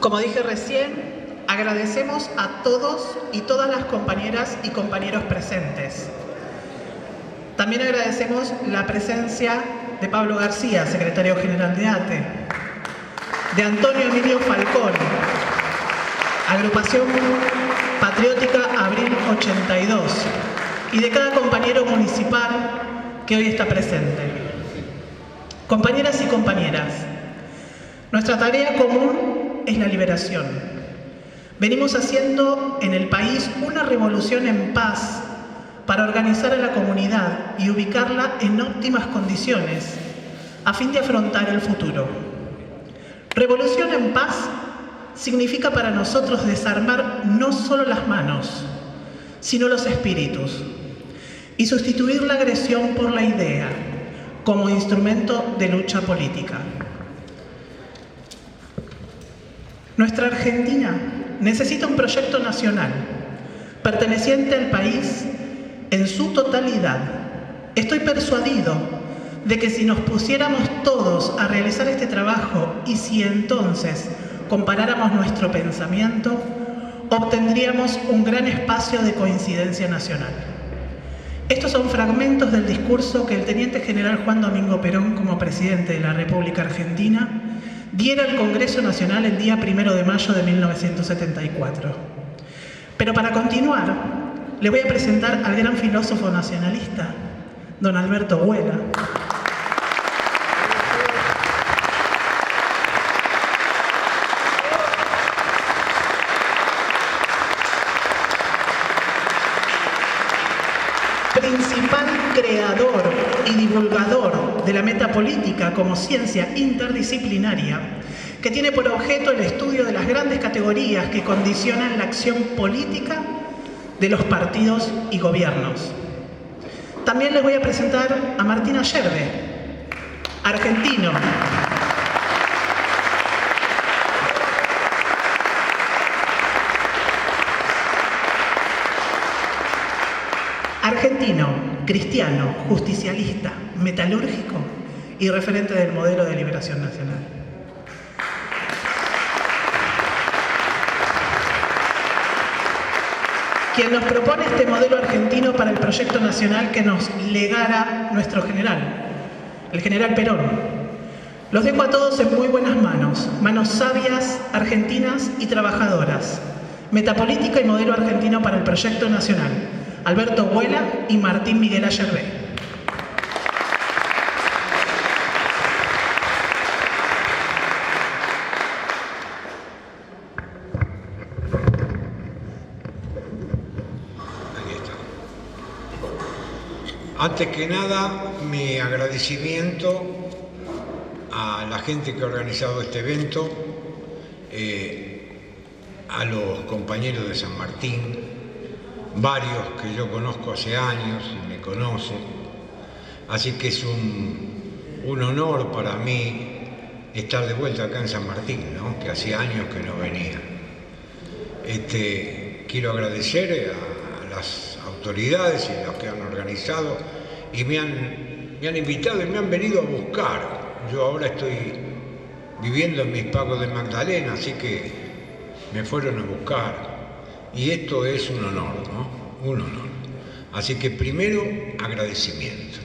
Como dije recién, agradecemos a todos y todas las compañeras y compañeros presentes. También agradecemos la presencia de Pablo García, secretario general de ATE, de Antonio Emilio Falcón, Agrupación Patriótica Abril 82, y de cada compañero municipal que hoy está presente. Compañeras y compañeras, nuestra tarea común es la liberación. Venimos haciendo en el país una revolución en paz para organizar a la comunidad y ubicarla en óptimas condiciones a fin de afrontar el futuro. Revolución en paz significa para nosotros desarmar no solo las manos, sino los espíritus, y sustituir la agresión por la idea como instrumento de lucha política. Nuestra Argentina necesita un proyecto nacional, perteneciente al país en su totalidad. Estoy persuadido de que si nos pusiéramos todos a realizar este trabajo y si entonces comparáramos nuestro pensamiento, obtendríamos un gran espacio de coincidencia nacional. Estos son fragmentos del discurso que el Teniente General Juan Domingo Perón, como presidente de la República Argentina, diera al Congreso Nacional el día 1 de mayo de 1974. Pero para continuar, le voy a presentar al gran filósofo nacionalista, don Alberto Huela. Principal creador y divulgador de la metapolítica como ciencia interdisciplinaria que tiene por objeto el estudio de las grandes categorías que condicionan la acción política de los partidos y gobiernos. También les voy a presentar a Martín Ayerbe, argentino. Argentino, cristiano, justicialista, metalúrgico y referente del modelo de liberación nacional. Quien nos propone este modelo argentino para el proyecto nacional que nos legara nuestro general, el general Perón. Los dejo a todos en muy buenas manos, manos sabias, argentinas y trabajadoras. Metapolítica y modelo argentino para el proyecto nacional. Alberto Huela y Martín Miguel Ayerbe. Ahí está. Antes que nada, mi agradecimiento a la gente que ha organizado este evento, a los compañeros de San Martín, varios que yo conozco hace años y me conocen, así que es un honor para mí estar de vuelta acá en San Martín, ¿no? Que hacía años que no venía. Quiero agradecer a las autoridades y a los que han organizado y me han invitado y me han venido a buscar. Yo ahora estoy viviendo en mis pagos de Magdalena, así que me fueron a buscar. Y esto es un honor, ¿no? Un honor. Así que primero, agradecimiento.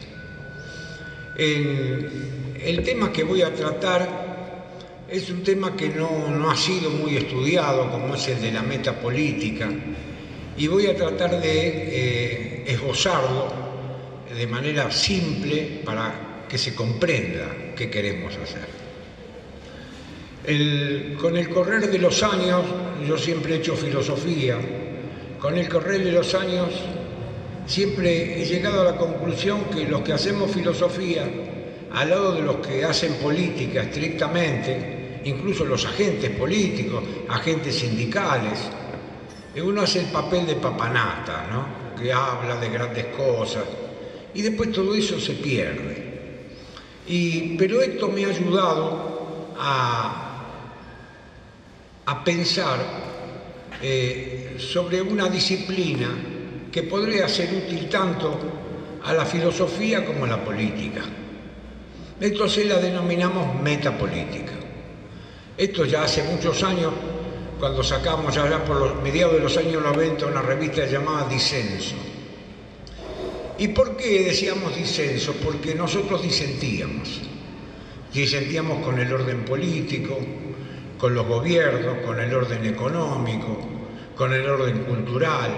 El tema que voy a tratar es un tema que no ha sido muy estudiado, como es el de la metapolítica, y voy a tratar de esbozarlo de manera simple para que se comprenda qué queremos hacer. Con el correr de los años, yo siempre he hecho filosofía, con el correr de los años siempre he llegado a la conclusión que los que hacemos filosofía, al lado de los que hacen política estrictamente, incluso los agentes políticos, agentes sindicales, uno hace el papel de papanata, ¿no? Que habla de grandes cosas y después todo eso se pierde. Pero esto me ha ayudado a pensar sobre una disciplina que podría ser útil tanto a la filosofía como a la política. Entonces la denominamos metapolítica. Esto ya hace muchos años, cuando sacamos allá por los mediados de los años 90 una revista llamada Disenso. ¿Y por qué decíamos disenso? Porque nosotros disentíamos. Disentíamos con el orden político, con los gobiernos, con el orden económico, con el orden cultural,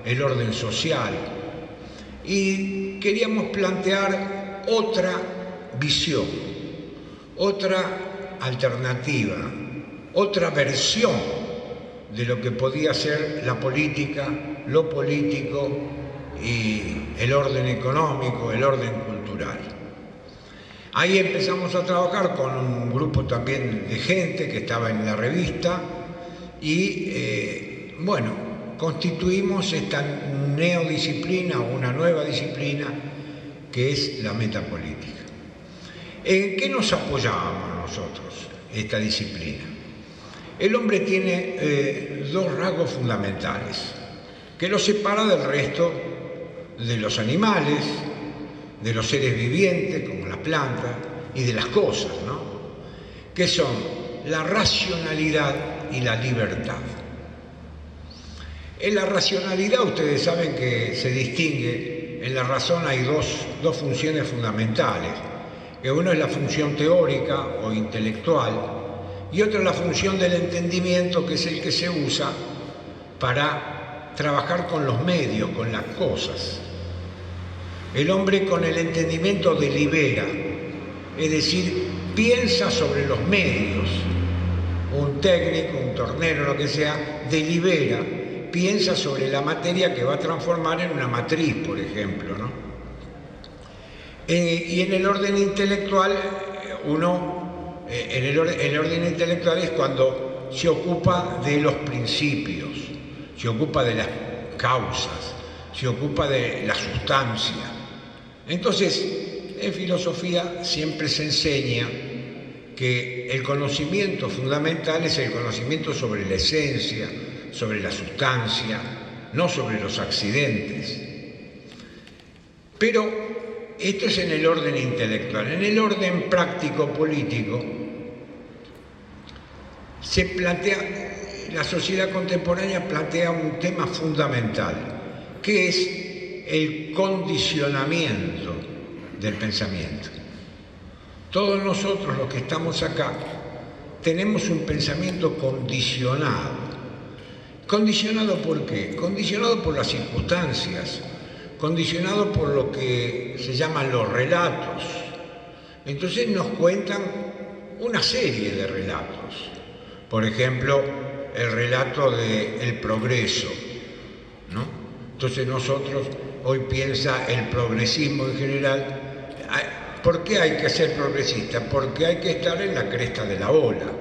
el orden social. Y queríamos plantear otra visión, otra alternativa, otra versión de lo que podía ser la política, lo político y el orden económico, el orden cultural. Ahí empezamos a trabajar con un grupo también de gente que estaba en la revista y, constituimos esta neodisciplina o una nueva disciplina que es la metapolítica. ¿En qué nos apoyábamos nosotros, esta disciplina? El hombre tiene dos rasgos fundamentales que lo separa del resto de los animales, de los seres vivientes como las plantas y de las cosas, ¿no? Que son la racionalidad y la libertad. En la racionalidad ustedes saben que se distingue, en la razón hay dos funciones fundamentales, que uno es la función teórica o intelectual y otra es la función del entendimiento, que es el que se usa para trabajar con los medios, con las cosas. El hombre con el entendimiento delibera, es decir, piensa sobre los medios. Un técnico, un tornero, lo que sea, delibera, piensa sobre la materia que va a transformar en una matriz, por ejemplo, ¿no? Y en el orden intelectual, el orden intelectual es cuando se ocupa de los principios, se ocupa de las causas, se ocupa de la sustancia. Entonces, en filosofía siempre se enseña que el conocimiento fundamental es el conocimiento sobre la esencia, sobre la sustancia, no sobre los accidentes. Pero esto es en el orden intelectual. En el orden práctico-político se plantea, la sociedad contemporánea plantea un tema fundamental, que es el condicionamiento del pensamiento. Todos nosotros los que estamos acá tenemos un pensamiento condicionado. ¿Condicionado por qué? Condicionado por las circunstancias, condicionado por lo que se llaman los relatos. Entonces nos cuentan una serie de relatos. Por ejemplo, el relato del progreso, ¿no? Entonces nosotros, hoy piensa el progresismo en general, ¿por qué hay que ser progresista? Porque hay que estar en la cresta de la ola.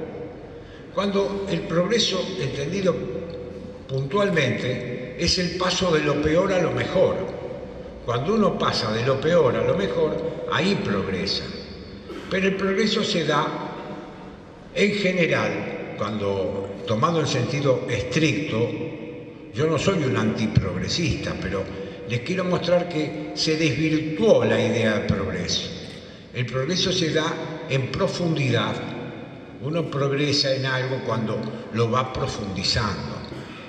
Cuando el progreso, entendido puntualmente, es el paso de lo peor a lo mejor. Cuando uno pasa de lo peor a lo mejor, ahí progresa. Pero el progreso se da en general, cuando tomado en sentido estricto. Yo no soy un antiprogresista, pero les quiero mostrar que se desvirtuó la idea de progreso. El progreso se da en profundidad. Uno progresa en algo cuando lo va profundizando.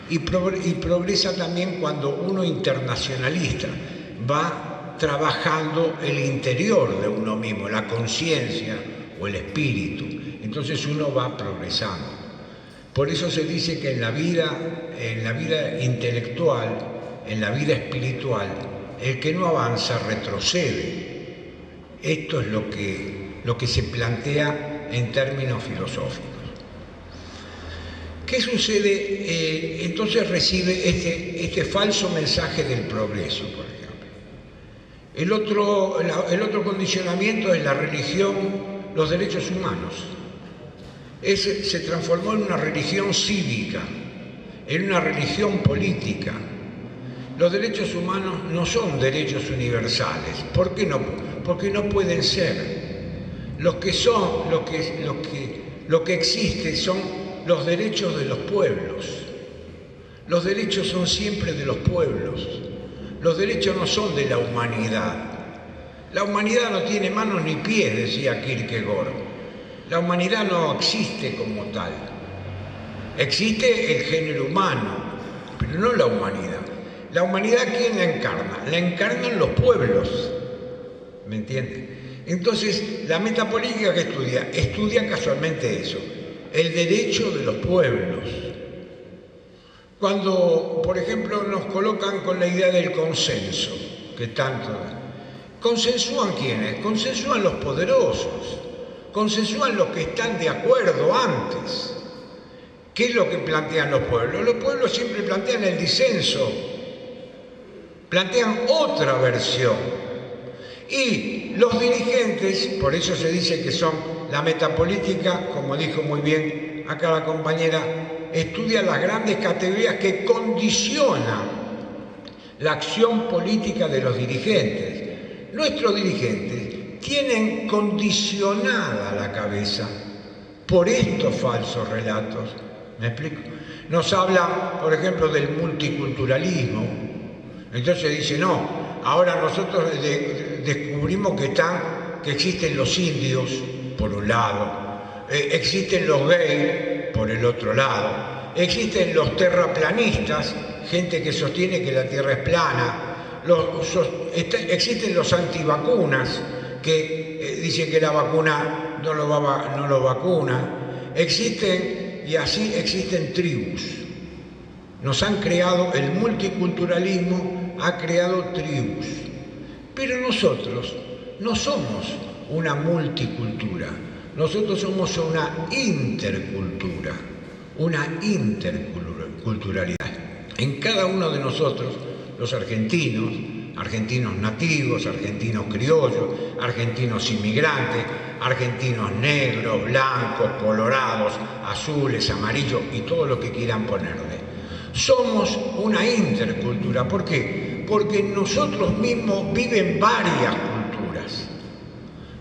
Y progresa también cuando uno internacionalista va trabajando el interior de uno mismo, la conciencia o el espíritu. Entonces uno va progresando. Por eso se dice que en la vida intelectual, en la vida espiritual, el que no avanza retrocede. Esto es lo que se plantea en términos filosóficos. ¿Qué sucede? Entonces recibe este falso mensaje del progreso, por ejemplo. El otro condicionamiento es la religión, los derechos humanos. Se transformó en una religión cívica, en una religión política. Los derechos humanos no son derechos universales. ¿Por qué no? Porque no pueden ser. Lo que existe son los derechos de los pueblos. Los derechos son siempre de los pueblos. Los derechos no son de la humanidad. La humanidad no tiene manos ni pies, decía Kierkegaard. La humanidad no existe como tal. Existe el género humano, pero no la humanidad. La humanidad, ¿quién la encarna? La encarnan los pueblos. ¿Me entiendes? Entonces, la metapolítica que estudia casualmente eso, el derecho de los pueblos. Cuando, por ejemplo, nos colocan con la idea del consenso, que tanto... ¿Consensúan quiénes? Consensúan los poderosos, consensúan los que están de acuerdo antes. ¿Qué es lo que plantean los pueblos? Los pueblos siempre plantean el disenso, plantean otra versión. Y los dirigentes, por eso se dice que son la metapolítica, como dijo muy bien acá la compañera, estudia las grandes categorías que condicionan la acción política de los dirigentes. Nuestros dirigentes tienen condicionada la cabeza por estos falsos relatos. ¿Me explico? Nos habla, por ejemplo, del multiculturalismo. Entonces dice, no, ahora nosotros descubrimos que existen los indios, por un lado, existen los gays, por el otro lado, existen los terraplanistas, gente que sostiene que la Tierra es plana, existen los antivacunas, que dicen que la vacuna no lo vacuna, y así existen tribus. Nos han creado, el multiculturalismo ha creado tribus, pero nosotros no somos una multicultura, nosotros somos una intercultura, una interculturalidad. En cada uno de nosotros, los argentinos nativos, argentinos criollos, argentinos inmigrantes, argentinos negros, blancos, colorados, azules, amarillos y todo lo que quieran ponerle. Somos una intercultura. ¿Por qué? Porque nosotros mismos viven varias culturas.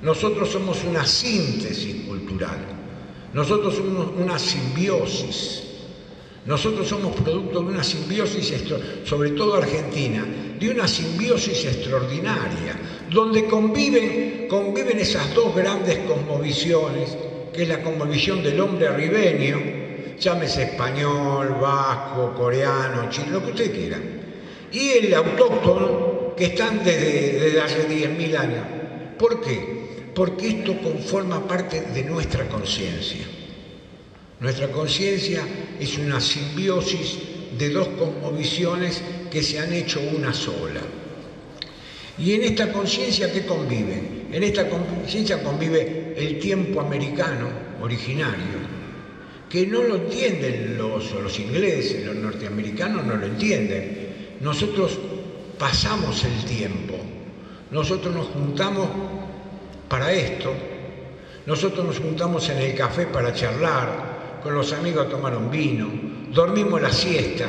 Nosotros somos una síntesis cultural. Nosotros somos una simbiosis. Nosotros somos producto de una simbiosis, sobre todo argentina, de una simbiosis extraordinaria, donde conviven esas dos grandes cosmovisiones, que es la cosmovisión del hombre ribeño, llámese español, vasco, coreano, chino, lo que usted quiera, y el autóctono, que están desde hace 10.000 años. ¿Por qué? Porque esto conforma parte de nuestra conciencia. Nuestra conciencia es una simbiosis de dos cosmovisiones que se han hecho una sola. Y en esta conciencia, ¿qué conviven? En esta conciencia convive el tiempo americano originario, que no lo entienden los ingleses, los norteamericanos no lo entienden. Nosotros pasamos el tiempo, nosotros nos juntamos para esto, nosotros nos juntamos en el café para charlar, con los amigos a tomar un vino, dormimos la siesta.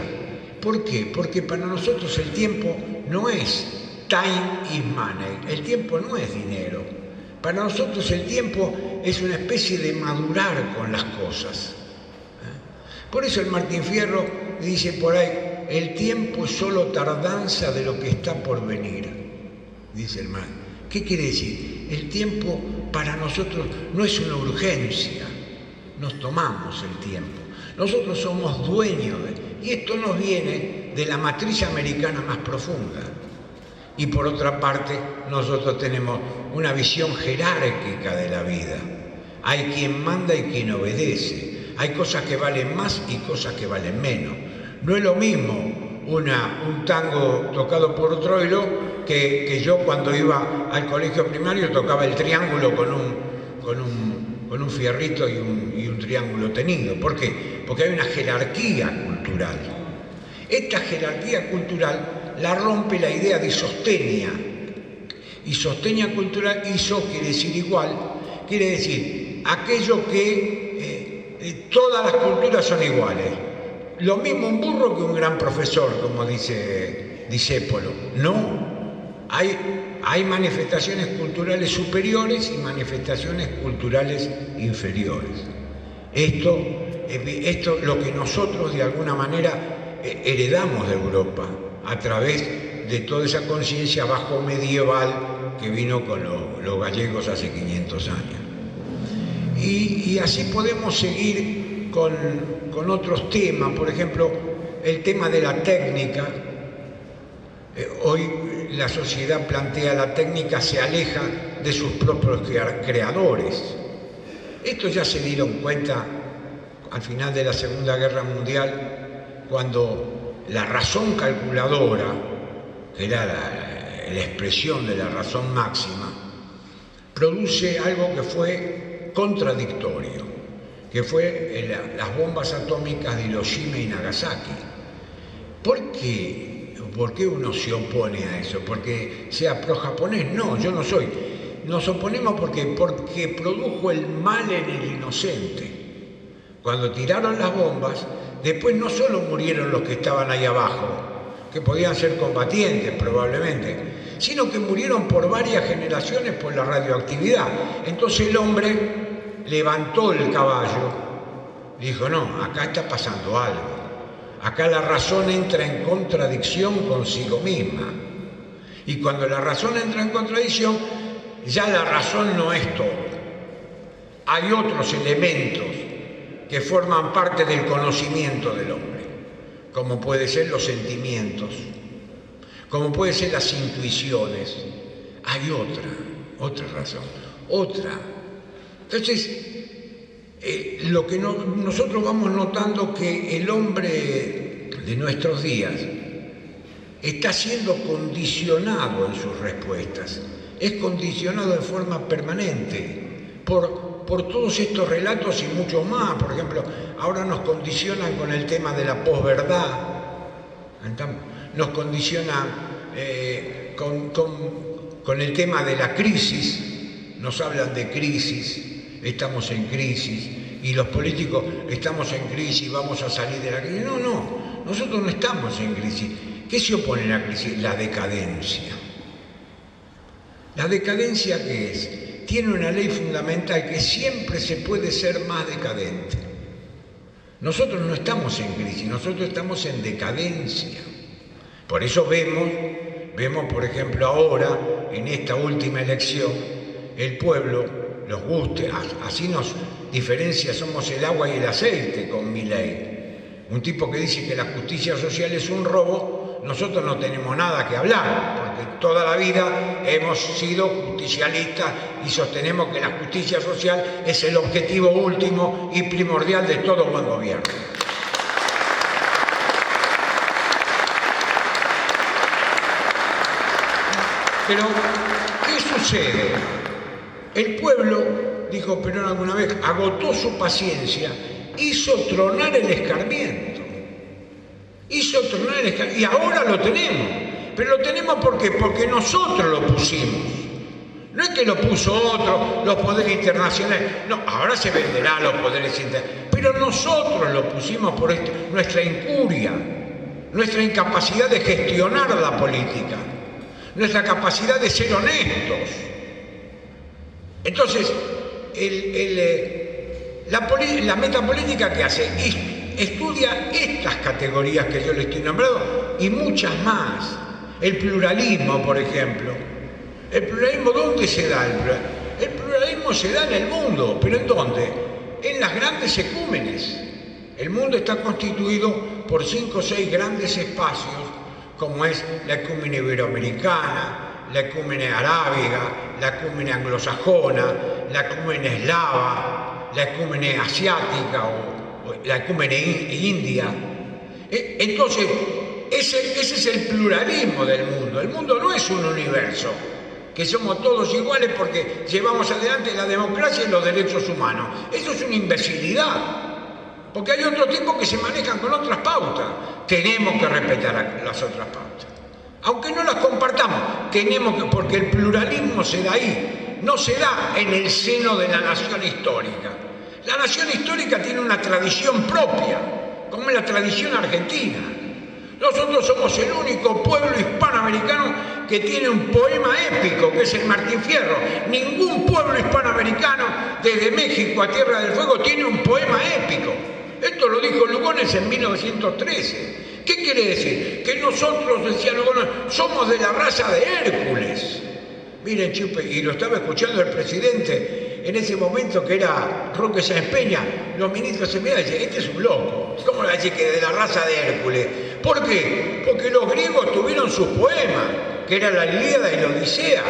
¿Por qué? Porque para nosotros el tiempo no es time is money, el tiempo no es dinero. Para nosotros el tiempo es una especie de madurar con las cosas. Por eso el Martín Fierro dice por ahí, el tiempo es solo tardanza de lo que está por venir, dice el Martín. ¿Qué quiere decir? El tiempo para nosotros no es una urgencia. Nos tomamos el tiempo. Nosotros somos dueños y esto nos viene de la matriz americana más profunda. Y por otra parte, nosotros tenemos una visión jerárquica de la vida. Hay quien manda y quien obedece. Hay cosas que valen más y cosas que valen menos. No es lo mismo un tango tocado por Troilo que yo cuando iba al colegio primario tocaba el triángulo con un fierrito y un triángulo tenido. ¿Por qué? Porque hay una jerarquía cultural. Esta jerarquía cultural la rompe la idea de isostenia. Isostenia cultural, iso quiere decir igual, quiere decir aquello que todas las culturas son iguales. Lo mismo un burro que un gran profesor, como dice Discépolo. No, hay manifestaciones culturales superiores y manifestaciones culturales inferiores. Esto es lo que nosotros de alguna manera heredamos de Europa a través de toda esa conciencia bajo medieval que vino con los gallegos hace 500 años. Y así podemos seguir con otros temas, por ejemplo, el tema de la técnica. Hoy la sociedad plantea la técnica, se aleja de sus propios creadores. Esto ya se dieron cuenta al final de la Segunda Guerra Mundial, cuando la razón calculadora, que era la expresión de la razón máxima, produce algo que fue contradictorio, que fue las bombas atómicas de Hiroshima y Nagasaki. ¿Por qué uno se opone a eso? ¿Porque sea pro-japonés? No, yo no soy. Nos oponemos porque produjo el mal en el inocente. Cuando tiraron las bombas, después no solo murieron los que estaban ahí abajo, que podían ser combatientes probablemente, sino que murieron por varias generaciones por la radioactividad. Entonces el hombre levantó el caballo, dijo, no, acá está pasando algo. Acá la razón entra en contradicción consigo misma. Y cuando la razón entra en contradicción, ya la razón no es todo. Hay otros elementos que forman parte del conocimiento del hombre, como pueden ser los sentimientos, como pueden ser las intuiciones. Hay otra razón, otra. Entonces, lo que nosotros vamos notando que el hombre de nuestros días está siendo condicionado en sus respuestas, es condicionado de forma permanente por todos estos relatos y mucho más. Por ejemplo, ahora nos condicionan con el tema de la posverdad, nos condicionan con el tema de la crisis, nos hablan de crisis, estamos en crisis, y los políticos estamos en crisis, vamos a salir de la crisis. No, nosotros no estamos en crisis. ¿Qué se opone a la crisis? La decadencia. ¿La decadencia qué es? Tiene una ley fundamental, que siempre se puede ser más decadente. Nosotros no estamos en crisis, nosotros estamos en decadencia. Por eso vemos, por ejemplo, ahora, en esta última elección, el pueblo, los guste, así nos diferencia, somos el agua y el aceite con Milei. Un tipo que dice que la justicia social es un robo, nosotros no tenemos nada que hablar, porque toda la vida hemos sido justicialistas y sostenemos que la justicia social es el objetivo último y primordial de todo buen gobierno. Pero, ¿qué sucede? El pueblo, dijo Perón alguna vez, agotó su paciencia, hizo tronar el escarmiento. Y ahora lo tenemos. Pero lo tenemos porque nosotros lo pusimos. No es que lo puso otro, los poderes internacionales. No, ahora se venderá a los poderes internacionales. Pero nosotros lo pusimos por nuestra incuria, nuestra incapacidad de gestionar la política, nuestra capacidad de ser honestos. Entonces, la metapolítica que hace estudia estas categorías que yo le estoy nombrando y muchas más. El pluralismo, por ejemplo. ¿El pluralismo dónde se da? El pluralismo se da en el mundo, ¿pero en dónde? En las grandes ecúmenes. El mundo está constituido por 5 o 6 grandes espacios, como es la ecúmene iberoamericana, la ecúmene arábiga, la ecúmene anglosajona, la ecúmene eslava, la ecúmene asiática o la ecúmene india. Entonces, ese es el pluralismo del mundo. El mundo no es un universo, que somos todos iguales porque llevamos adelante la democracia y los derechos humanos. Eso es una imbecilidad, porque hay otros tipos que se manejan con otras pautas. Tenemos que respetar las otras pautas. Aunque no las compartamos, porque el pluralismo se da ahí, no se da en el seno de la nación histórica. La nación histórica tiene una tradición propia, como es la tradición argentina. Nosotros somos el único pueblo hispanoamericano que tiene un poema épico, que es el Martín Fierro. Ningún pueblo hispanoamericano, desde México a Tierra del Fuego, tiene un poema épico. Esto lo dijo Lugones en 1913. ¿Qué quiere decir? Que nosotros, decía Lugones, somos de la raza de Hércules. Miren, Chupe, y lo estaba escuchando el presidente en ese momento que era Roque Sáenz Peña, los ministros se miraban y decían, este es un loco. ¿Cómo le va a decir que de la raza de Hércules? ¿Por qué? Porque los griegos tuvieron sus poemas, que era la Ilíada y la Odisea.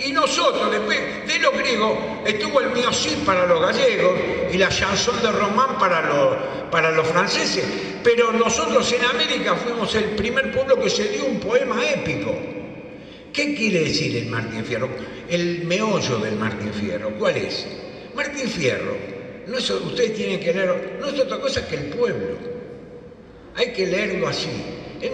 Y nosotros, después de los griegos, estuvo el Mio Cid para los gallegos y la Chanson de Román para los franceses. Pero nosotros en América fuimos el primer pueblo que se dio un poema épico. ¿Qué quiere decir el Martín Fierro? El meollo del Martín Fierro, ¿cuál es? Martín Fierro, no es, ustedes tienen que leerlo, no es otra cosa que el pueblo. Hay que leerlo así.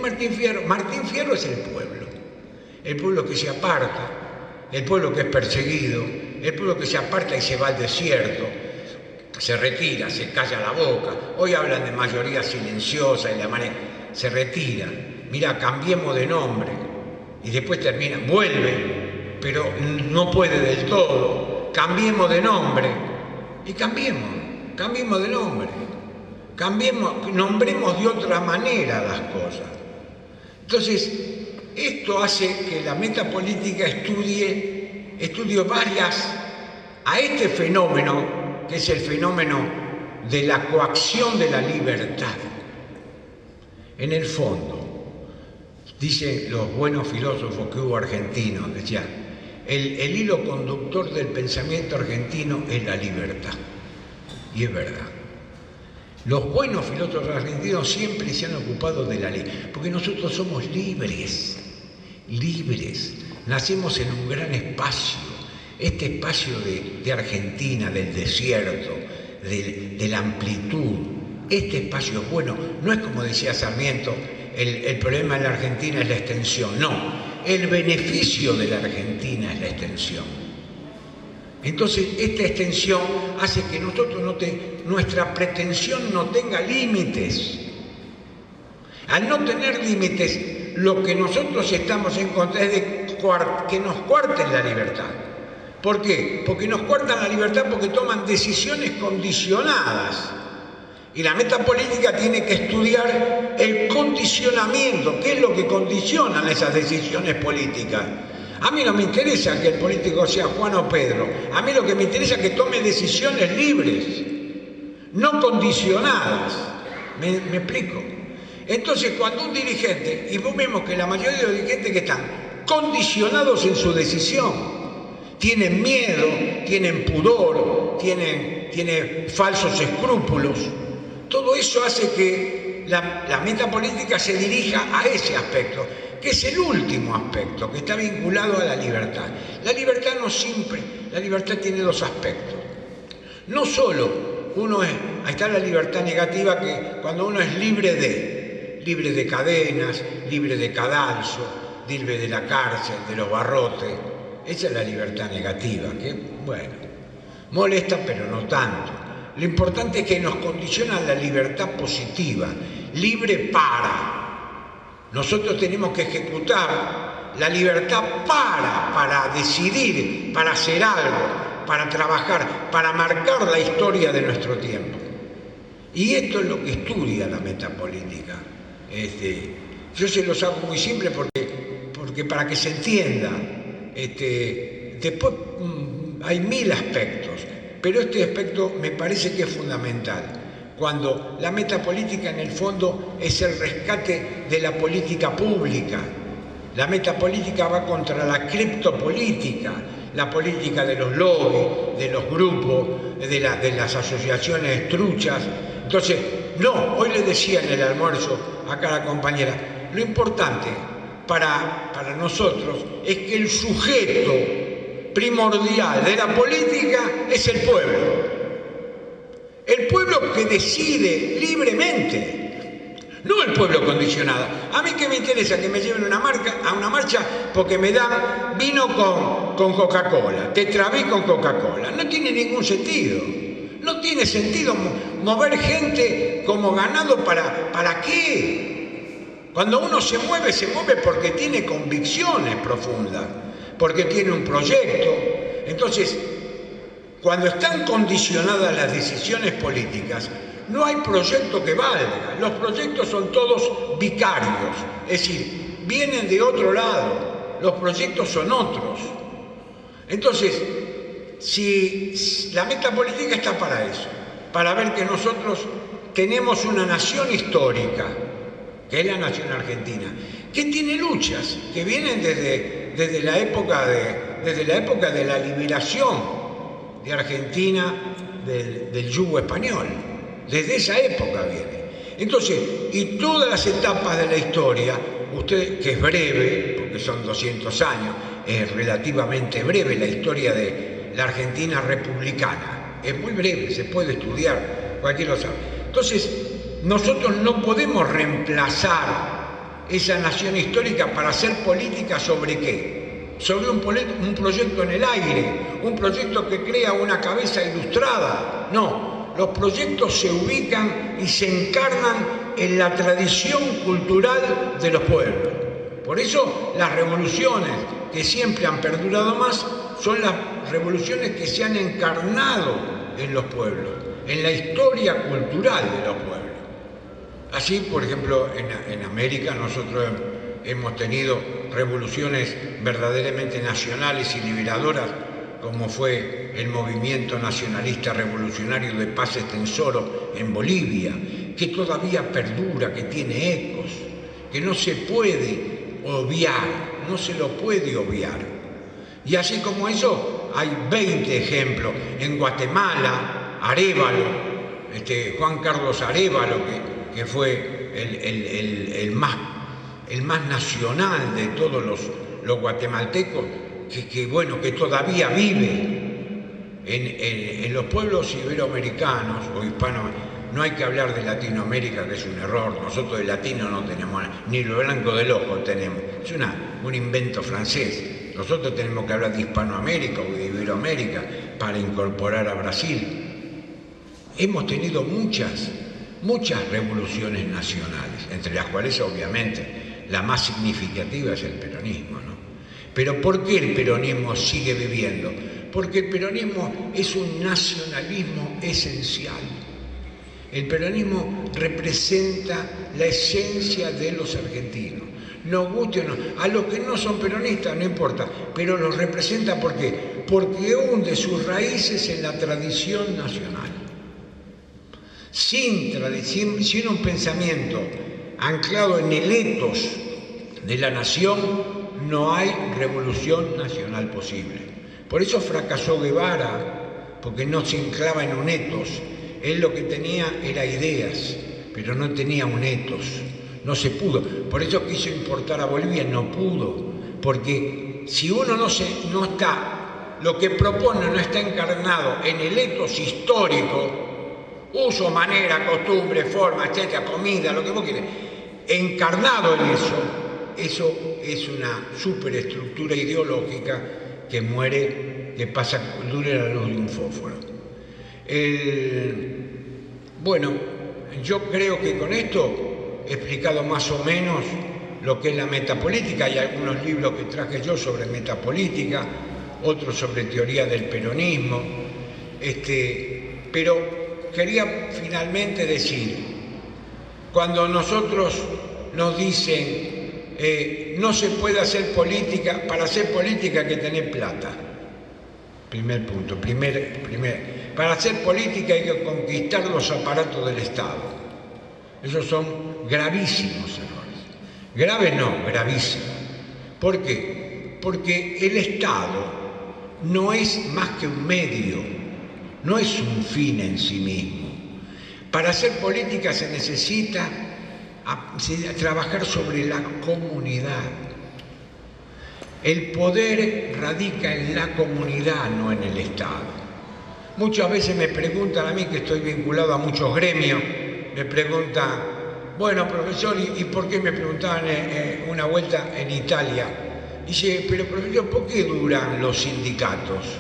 Martín Fierro es el pueblo que se aparta, el pueblo que es perseguido, el pueblo que se aparta y se va al desierto, se retira, se calla la boca. Hoy hablan de mayoría silenciosa y la manera, se retira. Mira, cambiemos de nombre. Y después termina, vuelve, pero no puede del todo. Cambiemos de nombre. Y cambiemos de nombre. Nombremos de otra manera las cosas. Entonces, esto hace que la metapolítica estudie a este fenómeno, que es el fenómeno de la coacción de la libertad. En el fondo, dicen los buenos filósofos que hubo argentinos, decían, el hilo conductor del pensamiento argentino es la libertad. Y es verdad. Los buenos filósofos argentinos siempre se han ocupado de la ley, porque nosotros somos libres. Nacemos en un gran espacio, este espacio de Argentina, del desierto, de la amplitud. Este espacio es bueno, no es como decía Sarmiento, el problema de la Argentina es la extensión, no, el beneficio de la Argentina es la extensión. Entonces, esta extensión hace que nuestra pretensión no tenga límites. Al no tener límites, lo que nosotros estamos en contra es de que nos cuarten la libertad. ¿Por qué? Porque nos cuartan la libertad porque toman decisiones condicionadas. Y la metapolítica tiene que estudiar el condicionamiento, qué es lo que condicionan esas decisiones políticas. A mí no me interesa que el político sea Juan o Pedro, a mí lo que me interesa es que tome decisiones libres, no condicionadas. ¿Me explico? Entonces, cuando un dirigente, y vos vemos que la mayoría de los dirigentes que están condicionados en su decisión, tienen miedo, tienen pudor, tienen falsos escrúpulos, todo eso hace que la metapolítica se dirija a ese aspecto, que es el último aspecto, que está vinculado a la libertad. La libertad la libertad tiene dos aspectos. No solo ahí está la libertad negativa, que cuando uno es libre de cadenas, libre de cadalso, libre de la cárcel, de los barrotes. Esa es la libertad negativa, que, bueno, molesta, pero no tanto. Lo importante es que nos condiciona la libertad positiva, libre para. Nosotros tenemos que ejecutar la libertad para decidir, para hacer algo, para trabajar, para marcar la historia de nuestro tiempo. Y esto es lo que estudia la metapolítica. Yo se los hago muy simple porque para que se entienda. Después hay 1000 aspectos, pero este aspecto me parece que es fundamental. Cuando la metapolítica en el fondo es el rescate de la política pública. La metapolítica va contra la criptopolítica, la política de los lobbies, de los grupos, de las asociaciones truchas. Entonces, no, hoy le decía en el almuerzo acá a la compañera, lo importante para nosotros es que el sujeto primordial de la política es el pueblo. El pueblo que decide libremente, no el pueblo condicionado. A mí que me interesa que me lleven a una marcha porque me dan vino con Coca-Cola, Tetraví con Coca-Cola. No tiene ningún sentido. No tiene sentido mover gente como ganado ¿para qué? Cuando uno se mueve porque tiene convicciones profundas, porque tiene un proyecto. Entonces, cuando están condicionadas las decisiones políticas, no hay proyecto que valga. Los proyectos son todos vicarios, es decir, vienen de otro lado. Los proyectos son otros. Entonces, si la meta política está para eso, para ver que nosotros tenemos una nación histórica, que es la nación argentina, que tiene luchas que vienen desde la época de la liberación de Argentina del yugo español. Desde esa época viene. Entonces, y todas las etapas de la historia, usted, que es breve, porque son 200 años, es relativamente breve la historia de la Argentina republicana, es muy breve, se puede estudiar, cualquiera lo sabe. Entonces, nosotros no podemos reemplazar esa nación histórica para hacer política ¿sobre qué? Sobre un proyecto en el aire, un proyecto que crea una cabeza ilustrada. No, los proyectos se ubican y se encarnan en la tradición cultural de los pueblos. Por eso las revoluciones que siempre han perdurado más son las revoluciones que se han encarnado en los pueblos, en la historia cultural de los pueblos. Así, por ejemplo, en América nosotros hemos tenido revoluciones verdaderamente nacionales y liberadoras, como fue el movimiento nacionalista revolucionario de Paz Estenssoro en Bolivia, que todavía perdura, que tiene ecos, que no se puede obviar, no se lo puede obviar. Y así como eso, hay 20 ejemplos. En Guatemala, Arévalo, Juan Carlos Arévalo, que fue el más nacional de todos los guatemaltecos, que todavía vive en los pueblos iberoamericanos o hispanos. No hay que hablar de Latinoamérica, que es un error. Nosotros de latino no tenemos ni lo blanco del ojo tenemos. Es un invento francés. Nosotros tenemos que hablar de Hispanoamérica o de Iberoamérica para incorporar a Brasil. Hemos tenido muchas revoluciones nacionales, entre las cuales obviamente la más significativa es el peronismo, ¿no? Pero ¿por qué el peronismo sigue viviendo? Porque el peronismo es un nacionalismo esencial. El peronismo representa la esencia de los argentinos. Nos guste o no, a los que no son peronistas no importa, pero los representa ¿por qué? Porque hunde sus raíces en la tradición nacional. Sin un pensamiento anclado en el etos de la nación, no hay revolución nacional posible. Por eso fracasó Guevara, porque no se anclaba en un etos. Él lo que tenía era ideas, pero no tenía un etos. No se pudo. Por eso quiso importar a Bolivia, no pudo. Porque si uno no está, lo que propone no está encarnado en el etos histórico, uso, manera, costumbre, forma, etcétera, comida, lo que vos quieras, encarnado en eso es una superestructura ideológica que muere, que dura la luz de un fósforo. Bueno, yo creo que con esto he explicado más o menos lo que es la metapolítica. Hay algunos libros que traje yo sobre metapolítica, otros sobre teoría del peronismo, pero quería finalmente decir, cuando nosotros nos dicen no se puede hacer política, para hacer política hay que tener plata. Primer punto, para hacer política hay que conquistar los aparatos del Estado. Esos son gravísimos errores. Graves no, gravísimos. ¿Por qué? Porque el Estado no es más que un medio, no es un fin en sí mismo. Para hacer política se necesita trabajar sobre la comunidad. El poder radica en la comunidad, no en el Estado. Muchas veces me preguntan a mí, que estoy vinculado a muchos gremios, me preguntan, bueno, profesor, ¿y por qué me preguntaban una vuelta en Italia? Dice, pero profesor, ¿por qué duran los sindicatos?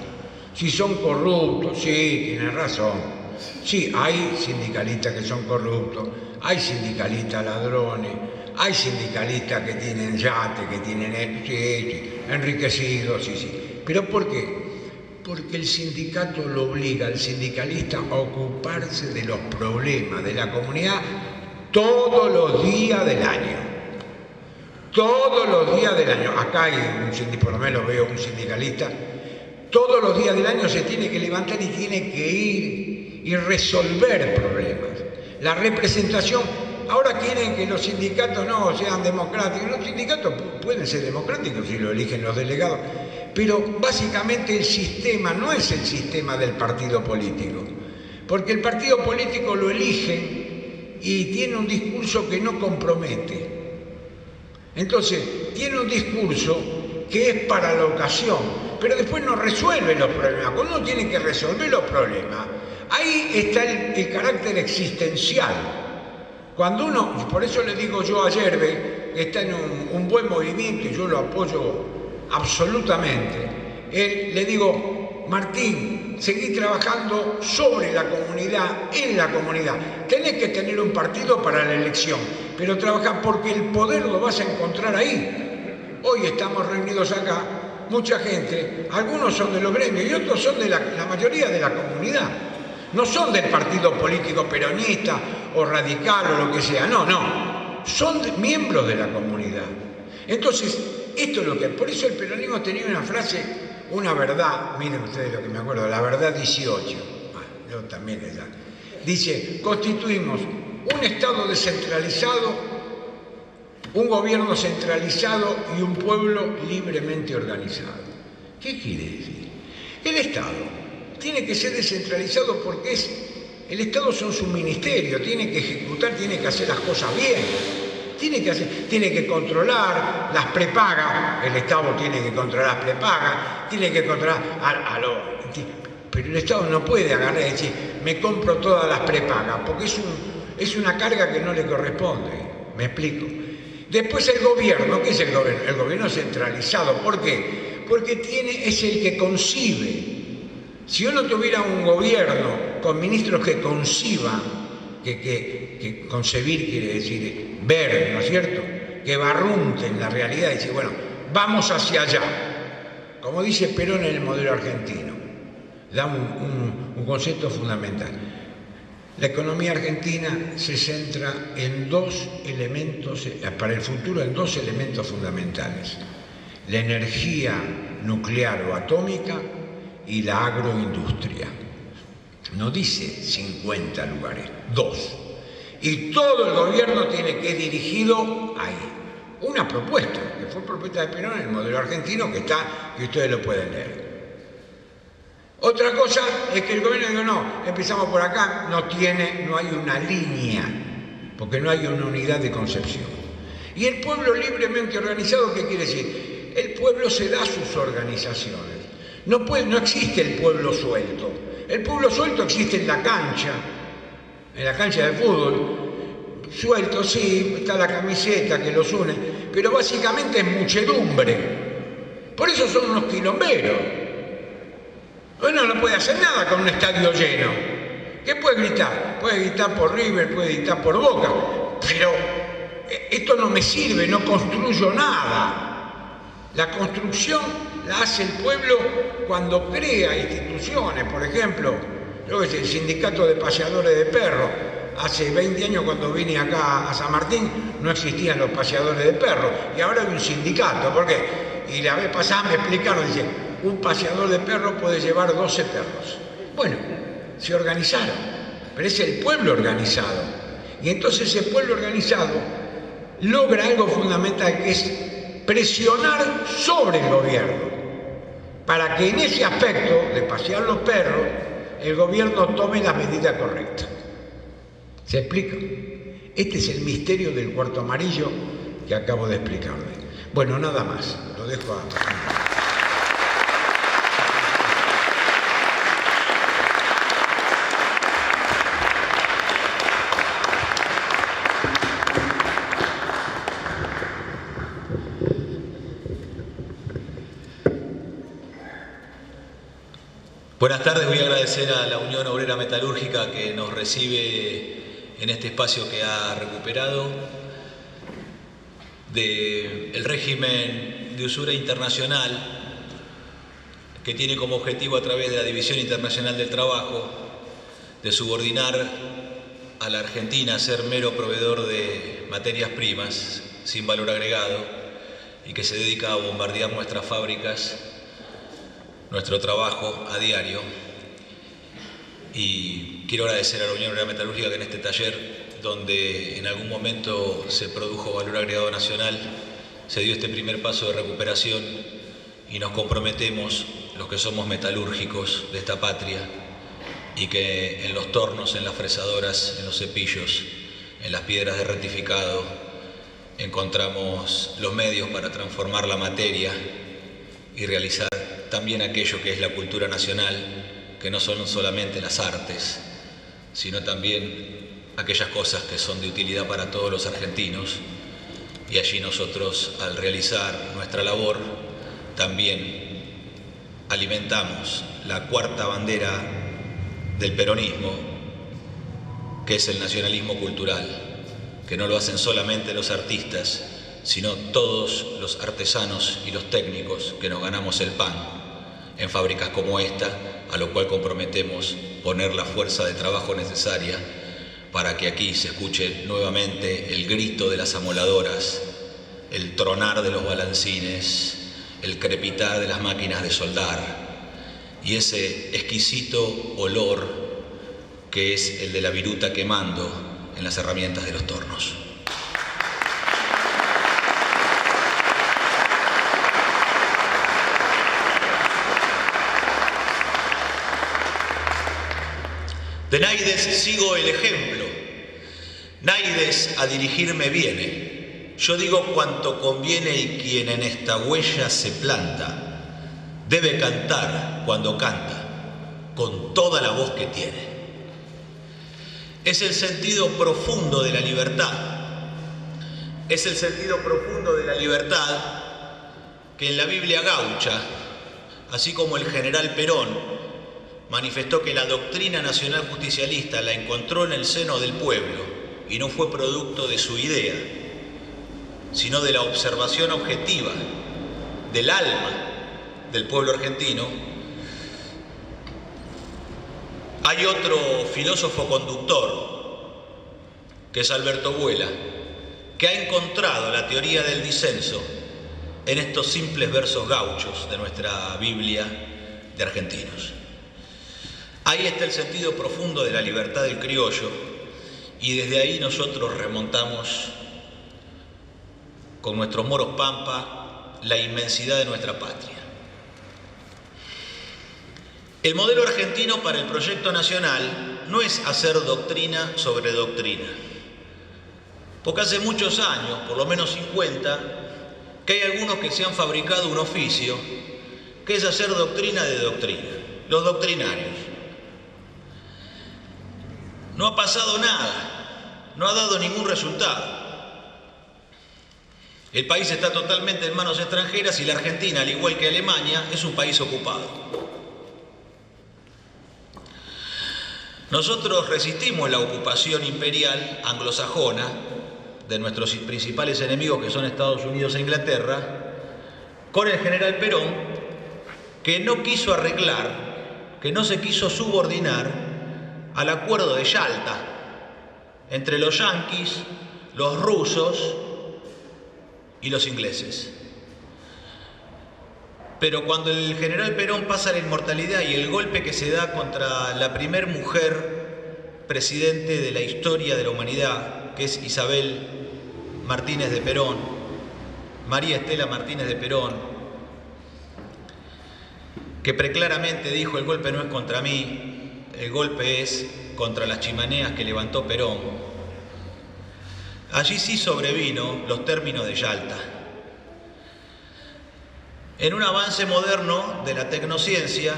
Si son corruptos, sí, tiene razón. Sí, hay sindicalistas que son corruptos, hay sindicalistas ladrones, hay sindicalistas que tienen yate, que tienen enriquecidos, sí. ¿Pero por qué? Porque el sindicato lo obliga al sindicalista a ocuparse de los problemas de la comunidad todos los días del año. Todos los días del año. Acá hay por lo menos veo un sindicalista Todos los días del año se tiene que levantar y tiene que ir y resolver problemas. La representación, ahora quieren que los sindicatos no sean democráticos. Los sindicatos pueden ser democráticos si lo eligen los delegados, pero básicamente el sistema no es el sistema del partido político, porque el partido político lo elige y tiene un discurso que no compromete. Entonces, tiene un discurso que es para la ocasión, pero después no resuelve los problemas. Cuando uno tiene que resolver los problemas, ahí está el carácter existencial. Cuando uno, por eso le digo yo a Yerbe, que está en un buen movimiento y yo lo apoyo absolutamente, le digo, Martín, seguí trabajando sobre la comunidad, en la comunidad. Tenés que tener un partido para la elección, pero trabaja porque el poder lo vas a encontrar ahí. Hoy estamos reunidos acá, mucha gente, algunos son de los gremios y otros son de la mayoría de la comunidad. No son del partido político peronista o radical o lo que sea, no, son miembros de la comunidad. Entonces, esto es lo que... Por eso el peronismo tenía una frase, una verdad, miren ustedes lo que me acuerdo, la verdad 18, yo también ella, dice, constituimos un Estado descentralizado, un gobierno centralizado y un pueblo libremente organizado. ¿Qué quiere decir? El Estado tiene que ser descentralizado porque el Estado son su ministerio, tiene que ejecutar, tiene que hacer las cosas bien, tiene que controlar las prepagas, el Estado tiene que controlar las prepagas, tiene que controlar pero el Estado no puede agarrar y decir, me compro todas las prepagas, porque es una carga que no le corresponde, ¿me explico? Después el gobierno, ¿qué es el gobierno? El gobierno centralizado, ¿por qué? Porque es el que concibe. Si uno tuviera un gobierno con ministros que conciban, que concebir quiere decir ver, ¿no es cierto? Que barrunten la realidad y decir, bueno, vamos hacia allá. Como dice Perón en el modelo argentino, da un concepto fundamental. La economía argentina se centra en dos elementos, para el futuro, en dos elementos fundamentales. La energía nuclear o atómica y la agroindustria. No dice 50 lugares, 2. Y todo el gobierno tiene que ir dirigido ahí. Una propuesta, que fue propuesta de Perón en el modelo argentino, que ustedes lo pueden leer. Otra cosa es que el gobierno dice, no, empezamos por acá, no hay una línea, porque no hay una unidad de concepción. Y el pueblo libremente organizado, ¿qué quiere decir? El pueblo se da sus organizaciones. No existe el pueblo suelto. El pueblo suelto existe en la cancha de fútbol. Suelto, sí, está la camiseta que los une, pero básicamente es muchedumbre. Por eso son unos quilomberos. Uno no puede hacer nada con un estadio lleno. ¿Qué puede gritar? Puede gritar por River, puede gritar por Boca, pero esto no me sirve, no construyo nada. La construcción la hace el pueblo cuando crea instituciones. Por ejemplo, el sindicato de paseadores de perros. Hace 20 años cuando vine acá a San Martín no existían los paseadores de perros y ahora hay un sindicato. ¿Por qué? Y la vez pasada me explicaron, dice, un paseador de perros puede llevar 12 perros. Bueno, se organizaron, pero es el pueblo organizado. Y entonces ese pueblo organizado logra algo fundamental, que es presionar sobre el gobierno, para que en ese aspecto de pasear los perros, el gobierno tome las medidas correctas. ¿Se explica? Este es el misterio del cuarto amarillo que acabo de explicarle. Bueno, nada más, lo dejo a... Buenas tardes, voy a agradecer a la Unión Obrera Metalúrgica que nos recibe en este espacio que ha recuperado del régimen de usura internacional que tiene como objetivo, a través de la División Internacional del Trabajo, de subordinar a la Argentina a ser mero proveedor de materias primas sin valor agregado y que se dedica a bombardear nuestras fábricas nuestro trabajo a diario. Y quiero agradecer a la Unión Obrera Metalúrgica que en este taller, donde en algún momento se produjo valor agregado nacional, se dio este primer paso de recuperación y nos comprometemos, los que somos metalúrgicos de esta patria, y que en los tornos, en las fresadoras, en los cepillos, en las piedras de rectificado, encontramos los medios para transformar la materia y realizar también aquello que es la cultura nacional, que no son solamente las artes, sino también aquellas cosas que son de utilidad para todos los argentinos. Y allí nosotros, al realizar nuestra labor, también alimentamos la cuarta bandera del peronismo, que es el nacionalismo cultural, que no lo hacen solamente los artistas, sino todos los artesanos y los técnicos que nos ganamos el pan en fábricas como esta, a lo cual comprometemos poner la fuerza de trabajo necesaria para que aquí se escuche nuevamente el grito de las amoladoras, el tronar de los balancines, el crepitar de las máquinas de soldar y ese exquisito olor que es el de la viruta quemando en las herramientas de los tornos. De Naides sigo el ejemplo, Naides a dirigirme viene, yo digo cuanto conviene y quien en esta huella se planta, debe cantar cuando canta, con toda la voz que tiene. Es el sentido profundo de la libertad, es el sentido profundo de la libertad que en la Biblia gaucha, así como el general Perón, manifestó que la doctrina nacional justicialista la encontró en el seno del pueblo y no fue producto de su idea, sino de la observación objetiva del alma del pueblo argentino. Hay otro filósofo conductor, que es Alberto Buela, que ha encontrado la teoría del disenso en estos simples versos gauchos de nuestra Biblia de argentinos. Ahí está el sentido profundo de la libertad del criollo y desde ahí nosotros remontamos con nuestros moros pampa la inmensidad de nuestra patria. El modelo argentino para el proyecto nacional no es hacer doctrina sobre doctrina, porque hace muchos años, por lo menos 50, que hay algunos que se han fabricado un oficio que es hacer doctrina de doctrina, los doctrinarios. No ha pasado nada, no ha dado ningún resultado. El país está totalmente en manos extranjeras y la Argentina, al igual que Alemania, es un país ocupado. Nosotros resistimos la ocupación imperial anglosajona de nuestros principales enemigos, que son Estados Unidos e Inglaterra, con el general Perón, que no quiso arreglar, que no se quiso subordinar al acuerdo de Yalta entre los yanquis, los rusos y los ingleses. Pero cuando el general Perón pasa la inmortalidad y el golpe que se da contra la primer mujer presidente de la historia de la humanidad, que es Isabel Martínez de Perón, María Estela Martínez de Perón, que preclaramente dijo: el golpe no es contra mí, el golpe es contra las chimeneas que levantó Perón. Allí sí sobrevino los términos de Yalta. En un avance moderno de la tecnociencia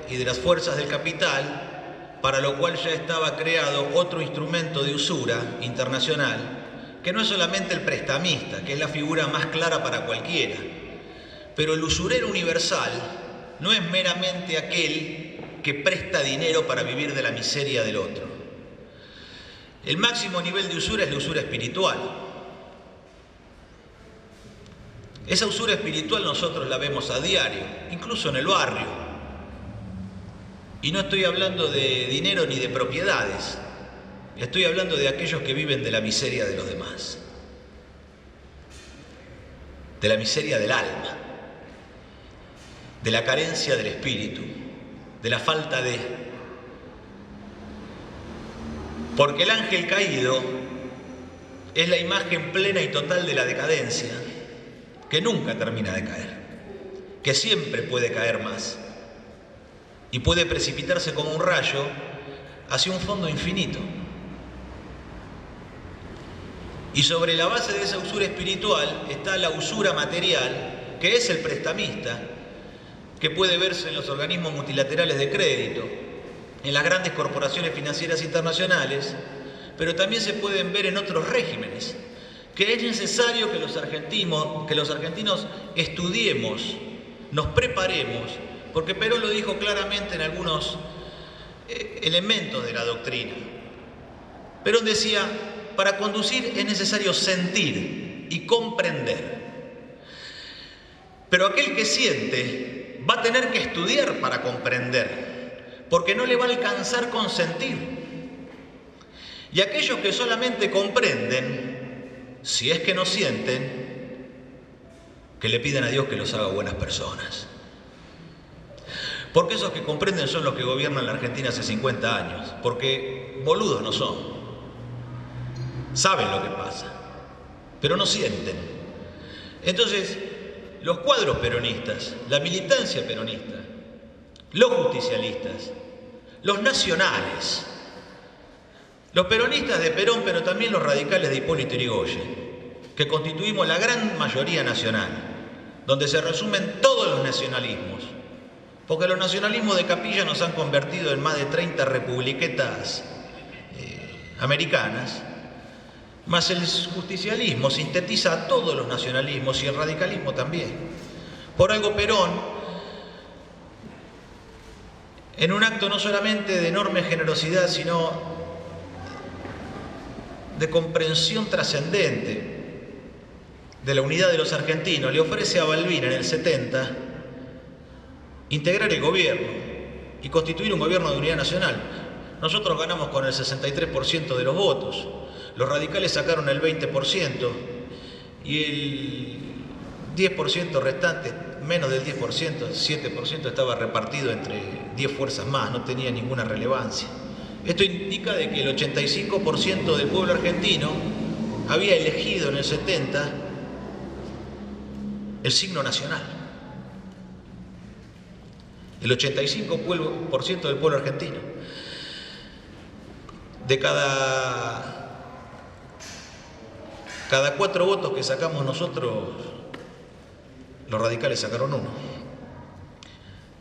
y de las fuerzas del capital, para lo cual ya estaba creado otro instrumento de usura internacional, que no es solamente el prestamista, que es la figura más clara para cualquiera, pero el usurero universal no es meramente aquel que presta dinero para vivir de la miseria del otro. El máximo nivel de usura es la usura espiritual. Esa usura espiritual nosotros la vemos a diario, incluso en el barrio. Y no estoy hablando de dinero ni de propiedades, estoy hablando de aquellos que viven de la miseria de los demás, de la miseria del alma. de la carencia del espíritu, de la falta de. Porque el ángel caído es la imagen plena y total de la decadencia, que nunca termina de caer, que siempre puede caer más y puede precipitarse como un rayo hacia un fondo infinito. Y sobre la base de esa usura espiritual está la usura material, que es el prestamista, que puede verse en los organismos multilaterales de crédito, en las grandes corporaciones financieras internacionales, pero también se pueden ver en otros regímenes, que es necesario que los argentinos estudiemos, nos preparemos, porque Perón lo dijo claramente en algunos elementos de la doctrina. Perón decía: para conducir es necesario sentir y comprender. Pero aquel que siente va a tener que estudiar para comprender, porque no le va a alcanzar con sentir. Y aquellos que solamente comprenden, si es que no sienten, que le pidan a Dios que los haga buenas personas. Porque esos que comprenden son los que gobiernan la Argentina hace 50 años, porque boludos no son. Saben lo que pasa, pero no sienten. Entonces, los cuadros peronistas, la militancia peronista, los justicialistas, los nacionales, los peronistas de Perón, pero también los radicales de Hipólito Yrigoyen, que constituimos la gran mayoría nacional, donde se resumen todos los nacionalismos, porque los nacionalismos de capilla nos han convertido en más de 30 republiquetas americanas, más el justicialismo sintetiza a todos los nacionalismos y el radicalismo también. Por algo Perón, en un acto no solamente de enorme generosidad, sino de comprensión trascendente de la unidad de los argentinos, le ofrece a Balbín en el 70 integrar el gobierno y constituir un gobierno de unidad nacional. Nosotros ganamos con el 63% de los votos, los radicales sacaron el 20% y el 10% restante, menos del 10%, 7% estaba repartido entre 10 fuerzas más, no tenía ninguna relevancia. Esto indica de que el 85% del pueblo argentino había elegido en el 70 el signo nacional. El 85% del pueblo argentino. De cada 4 votos que sacamos nosotros, los radicales sacaron 1.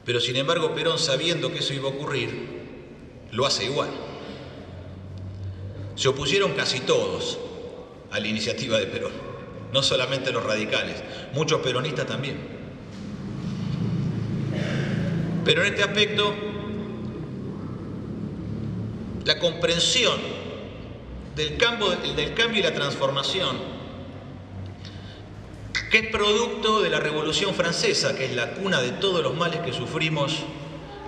Pero sin embargo Perón, sabiendo que eso iba a ocurrir, lo hace igual. Se opusieron casi todos a la iniciativa de Perón, no solamente los radicales, muchos peronistas también. Pero en este aspecto, la comprensión del cambio y la transformación, que es producto de la Revolución Francesa, que es la cuna de todos los males que sufrimos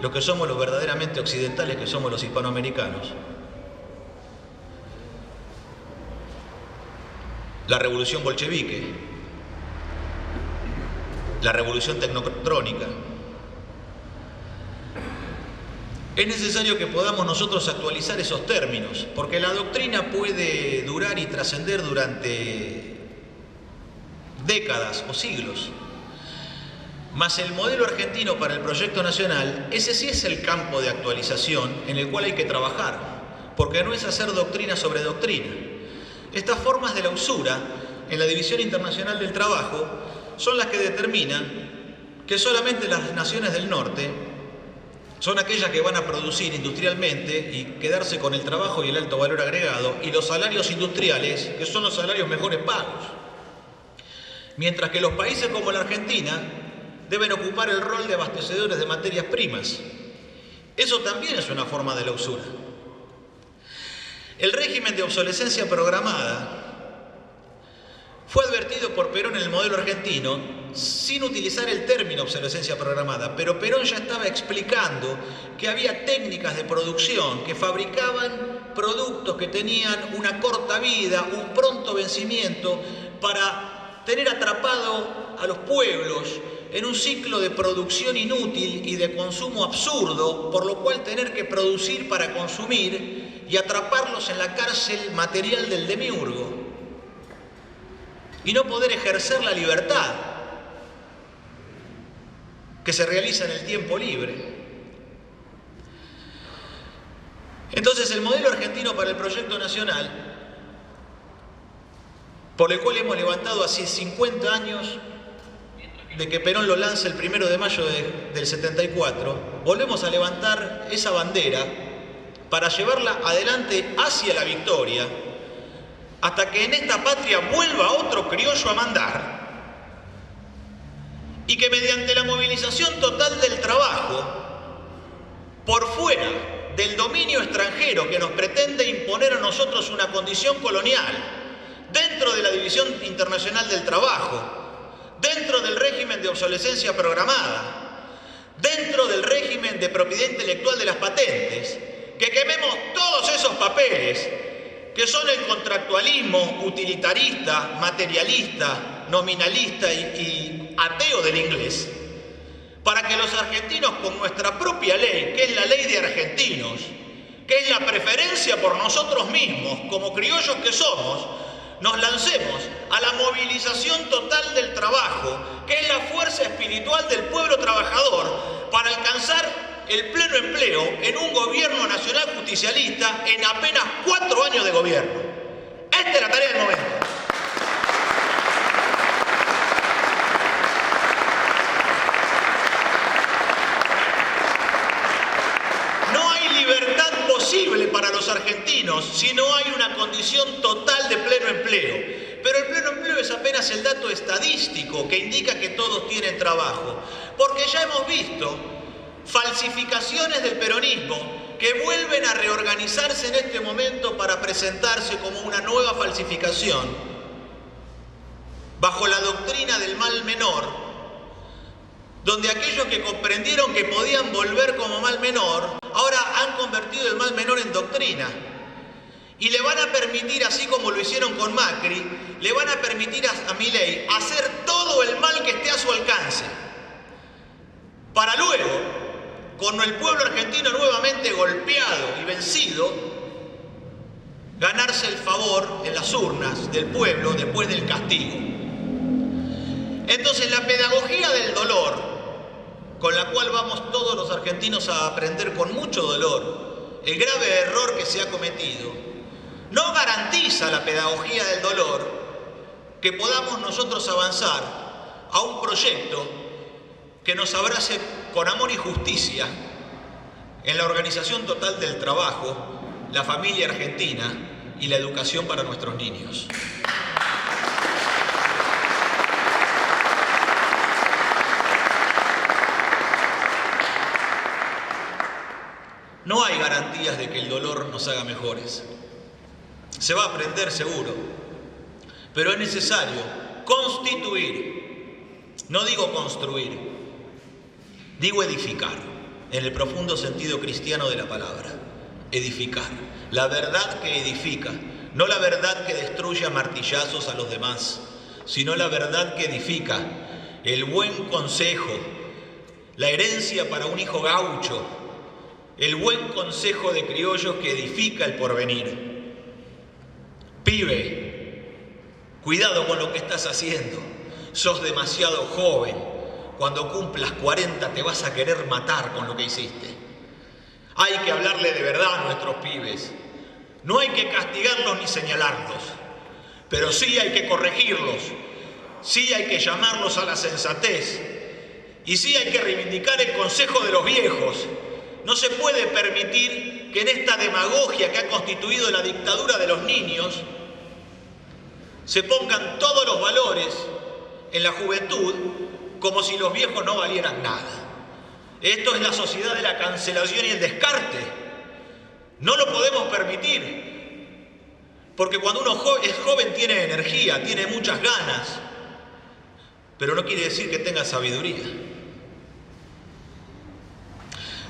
los que somos los verdaderamente occidentales, que somos los hispanoamericanos. La revolución bolchevique, la revolución tecnotrónica. Es necesario que podamos nosotros actualizar esos términos, porque la doctrina puede durar y trascender durante décadas o siglos. Mas el modelo argentino para el proyecto nacional, ese sí es el campo de actualización en el cual hay que trabajar, porque no es hacer doctrina sobre doctrina. Estas formas de la usura en la División Internacional del Trabajo son las que determinan que solamente las naciones del norte son aquellas que van a producir industrialmente y quedarse con el trabajo y el alto valor agregado, y los salarios industriales, que son los salarios mejores pagos. Mientras que los países como la Argentina deben ocupar el rol de abastecedores de materias primas. Eso también es una forma de la usura. El régimen de obsolescencia programada fue advertido por Perón en el modelo argentino sin utilizar el término obsolescencia programada, pero Perón ya estaba explicando que había técnicas de producción que fabricaban productos que tenían una corta vida, un pronto vencimiento, para tener atrapado a los pueblos en un ciclo de producción inútil y de consumo absurdo, por lo cual tener que producir para consumir y atraparlos en la cárcel material del demiurgo y no poder ejercer la libertad que se realiza en el tiempo libre. Entonces, el modelo argentino para el proyecto nacional, por el cual hemos levantado hace 50 años de que Perón lo lanza el 1 de mayo del 74, volvemos a levantar esa bandera para llevarla adelante hacia la victoria, hasta que en esta patria vuelva otro criollo a mandar, y que mediante la movilización total del trabajo, por fuera del dominio extranjero que nos pretende imponer a nosotros una condición colonial, dentro de la División Internacional del Trabajo, dentro del régimen de obsolescencia programada, dentro del régimen de propiedad intelectual de las patentes, que quememos todos esos papeles que son el contractualismo utilitarista, materialista, nominalista y ateo del inglés, para que los argentinos, con nuestra propia ley, que es la ley de argentinos, que es la preferencia por nosotros mismos, como criollos que somos, nos lancemos a la movilización total del trabajo, que es la fuerza espiritual del pueblo trabajador, para alcanzar el pleno empleo en un gobierno nacional justicialista en apenas 4 años de gobierno. Esta es la tarea del momento. Posible para los argentinos si no hay una condición total de pleno empleo. Pero el pleno empleo es apenas el dato estadístico que indica que todos tienen trabajo, porque ya hemos visto falsificaciones del peronismo que vuelven a reorganizarse en este momento para presentarse como una nueva falsificación bajo la doctrina del mal menor, donde aquellos que comprendieron que podían volver como mal menor, ahora han convertido el mal menor en doctrina. Y le van a permitir, así como lo hicieron con Macri, le van a permitir a Milei hacer todo el mal que esté a su alcance, para luego, con el pueblo argentino nuevamente golpeado y vencido, ganarse el favor en las urnas del pueblo después del castigo. Entonces, la pedagogía del dolor, con la cual vamos todos los argentinos a aprender con mucho dolor el grave error que se ha cometido, no garantiza la pedagogía del dolor que podamos nosotros avanzar a un proyecto que nos abrace con amor y justicia en la organización total del trabajo, la familia argentina y la educación para nuestros niños. No hay garantías de que el dolor nos haga mejores. Se va a aprender seguro, pero es necesario constituir, no digo construir, digo edificar, en el profundo sentido cristiano de la palabra. Edificar, la verdad que edifica, no la verdad que destruye a martillazos a los demás, sino la verdad que edifica, el buen consejo, la herencia para un hijo gaucho, el buen consejo de criollos que edifica el porvenir. Pibe, cuidado con lo que estás haciendo. Sos demasiado joven. Cuando cumplas 40 te vas a querer matar con lo que hiciste. Hay que hablarle de verdad a nuestros pibes. No hay que castigarlos ni señalarlos, pero sí hay que corregirlos. Sí hay que llamarlos a la sensatez. Y sí hay que reivindicar el consejo de los viejos. No se puede permitir que en esta demagogia que ha constituido la dictadura de los niños se pongan todos los valores en la juventud como si los viejos no valieran nada. Esto es la sociedad de la cancelación y el descarte. No lo podemos permitir, porque cuando uno es joven tiene energía, tiene muchas ganas, pero no quiere decir que tenga sabiduría.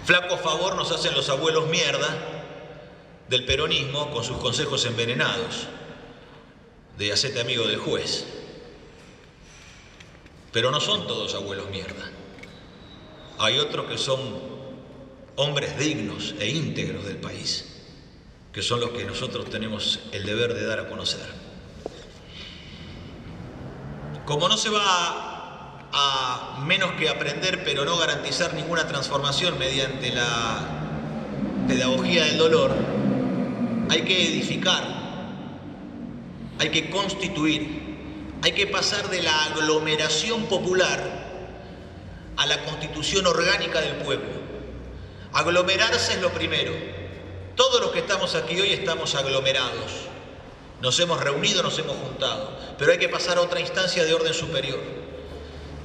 Flaco favor nos hacen los abuelos mierda del peronismo con sus consejos envenenados de hacete amigo del juez. Pero no son todos abuelos mierda. Hay otros que son hombres dignos e íntegros del país, que son los que nosotros tenemos el deber de dar a conocer. Como no se va a menos que aprender, pero no garantizar ninguna transformación mediante la pedagogía del dolor, hay que edificar, hay que constituir, hay que pasar de la aglomeración popular a la constitución orgánica del pueblo. Aglomerarse es lo primero. Todos los que estamos aquí hoy estamos aglomerados. Nos hemos reunido, nos hemos juntado, pero hay que pasar a otra instancia de orden superior.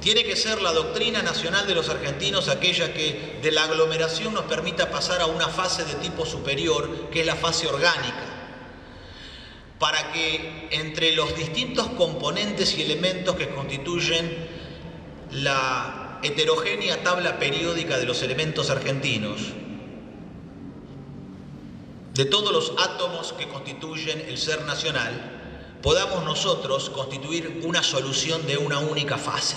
Tiene que ser la doctrina nacional de los argentinos aquella que de la aglomeración nos permita pasar a una fase de tipo superior, que es la fase orgánica, para que entre los distintos componentes y elementos que constituyen la heterogénea tabla periódica de los elementos argentinos, de todos los átomos que constituyen el ser nacional, podamos nosotros constituir una solución de una única fase.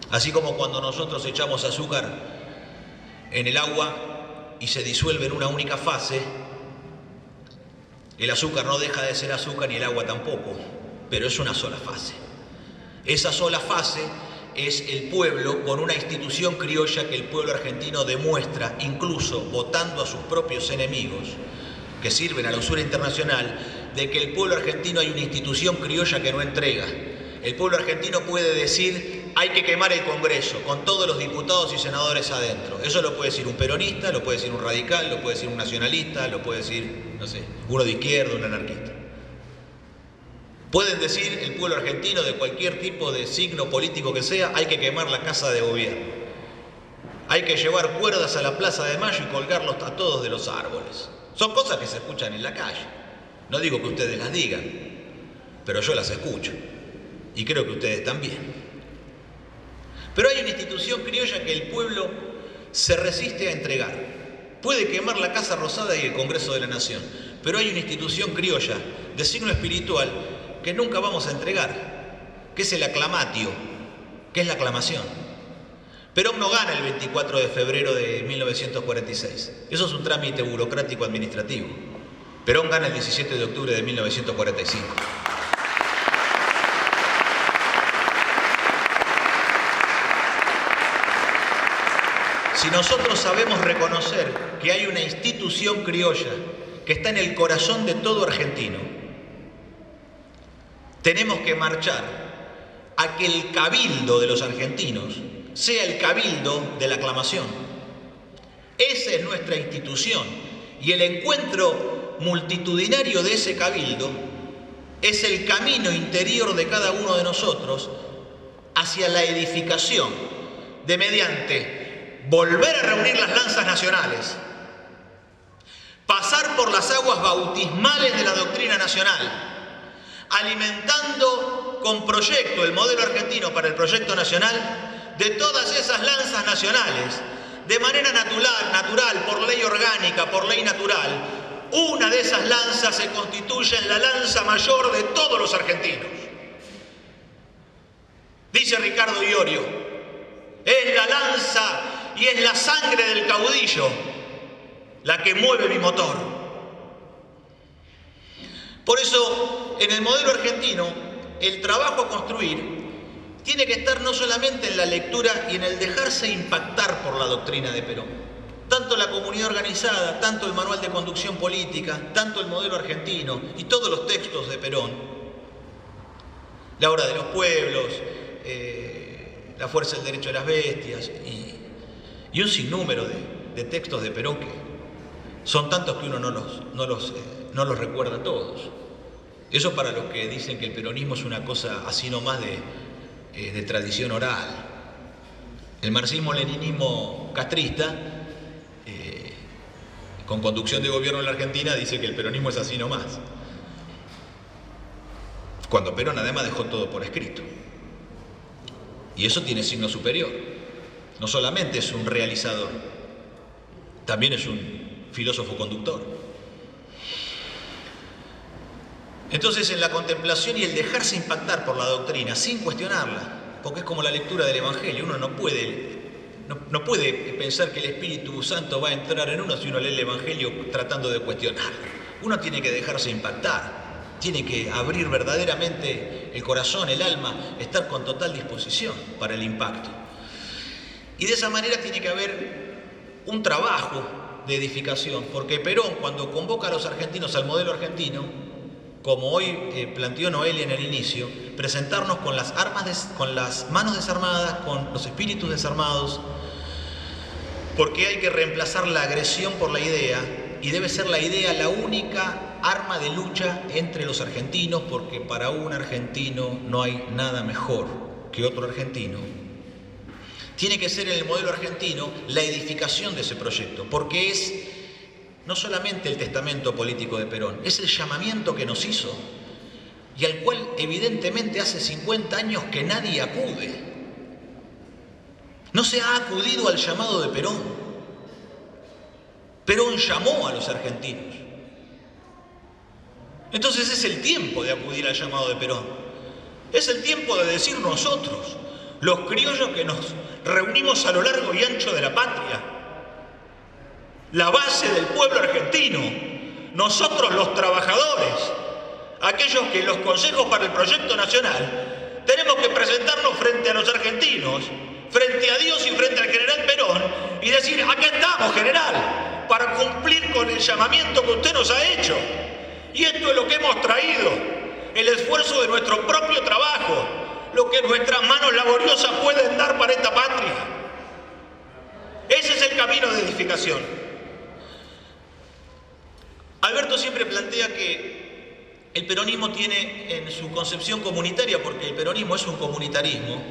Así como cuando nosotros echamos azúcar en el agua y se disuelve en una única fase, el azúcar no deja de ser azúcar ni el agua tampoco, pero es una sola fase. Esa sola fase es el pueblo con una institución criolla que el pueblo argentino demuestra, incluso votando a sus propios enemigos, que sirven a la usura internacional, de que el pueblo argentino hay una institución criolla que no entrega. El pueblo argentino puede decir, hay que quemar el Congreso, con todos los diputados y senadores adentro. Eso lo puede decir un peronista, lo puede decir un radical, lo puede decir un nacionalista, lo puede decir, no sé, uno de izquierda, un anarquista. Pueden decir el pueblo argentino de cualquier tipo de signo político que sea, hay que quemar la casa de gobierno. Hay que llevar cuerdas a la Plaza de Mayo y colgarlos a todos de los árboles. Son cosas que se escuchan en la calle. No digo que ustedes las digan, pero yo las escucho. Y creo que ustedes también. Pero hay una institución criolla que el pueblo se resiste a entregar. Puede quemar la Casa Rosada y el Congreso de la Nación, pero hay una institución criolla de signo espiritual que nunca vamos a entregar, que es el aclamatio, que es la aclamación. Perón no gana el 24 de febrero de 1946. Eso es un trámite burocrático administrativo. Perón gana el 17 de octubre de 1945. Si nosotros sabemos reconocer que hay una institución criolla que está en el corazón de todo argentino, tenemos que marchar a que el cabildo de los argentinos sea el cabildo de la aclamación. Esa es nuestra institución y el encuentro multitudinario de ese cabildo es el camino interior de cada uno de nosotros hacia la edificación de mediante volver a reunir las lanzas nacionales, pasar por las aguas bautismales de la doctrina nacional, alimentando con proyecto el modelo argentino para el proyecto nacional de todas esas lanzas nacionales, de manera natural, por ley orgánica, por ley natural. Una de esas lanzas se constituye en la lanza mayor de todos los argentinos. Dice Ricardo Iorio, es la lanza y es la sangre del caudillo la que mueve mi motor. Por eso, en el modelo argentino, el trabajo a construir tiene que estar no solamente en la lectura y en el dejarse impactar por la doctrina de Perón. Tanto la comunidad organizada, tanto el manual de conducción política, tanto el modelo argentino y todos los textos de Perón, la obra de los pueblos, la fuerza del derecho de las bestias y un sinnúmero de textos de Perón que son tantos que uno no los recuerda todos. Eso para los que dicen que el peronismo es una cosa así nomás de tradición oral. El marxismo-leninismo castrista, con conducción de gobierno en la Argentina, dice que el peronismo es así nomás. Cuando Perón además dejó todo por escrito. Y eso tiene signo superior. No solamente es un realizador, también es un filósofo conductor. Entonces, en la contemplación y el dejarse impactar por la doctrina sin cuestionarla, porque es como la lectura del Evangelio, uno no puede pensar que el Espíritu Santo va a entrar en uno si uno lee el Evangelio tratando de cuestionarlo. Uno tiene que dejarse impactar, tiene que abrir verdaderamente el corazón, el alma, estar con total disposición para el impacto. Y de esa manera tiene que haber un trabajo de edificación, porque Perón, cuando convoca a los argentinos al modelo argentino, como hoy planteó Noelia en el inicio, presentarnos con las manos desarmadas, con los espíritus desarmados, porque hay que reemplazar la agresión por la idea, y debe ser la idea la única arma de lucha entre los argentinos, porque para un argentino no hay nada mejor que otro argentino. Tiene que ser en el modelo argentino la edificación de ese proyecto, porque es no solamente el testamento político de Perón, es el llamamiento que nos hizo y al cual evidentemente hace 50 años que nadie acude. No se ha acudido al llamado de Perón. Perón llamó a los argentinos. Entonces es el tiempo de acudir al llamado de Perón. Es el tiempo de decir nosotros, los criollos que nos reunimos a lo largo y ancho de la patria, la base del pueblo argentino, nosotros los trabajadores, aquellos que los consejos para el proyecto nacional, tenemos que presentarnos frente a los argentinos, frente a Dios y frente al general Perón y decir, acá estamos, general, para cumplir con el llamamiento que usted nos ha hecho. Y esto es lo que hemos traído, el esfuerzo de nuestro propio trabajo, lo que nuestras manos laboriosas pueden dar para esta patria. Ese es el camino de edificación. Alberto siempre plantea que el peronismo tiene en su concepción comunitaria, porque el peronismo es un comunitarismo.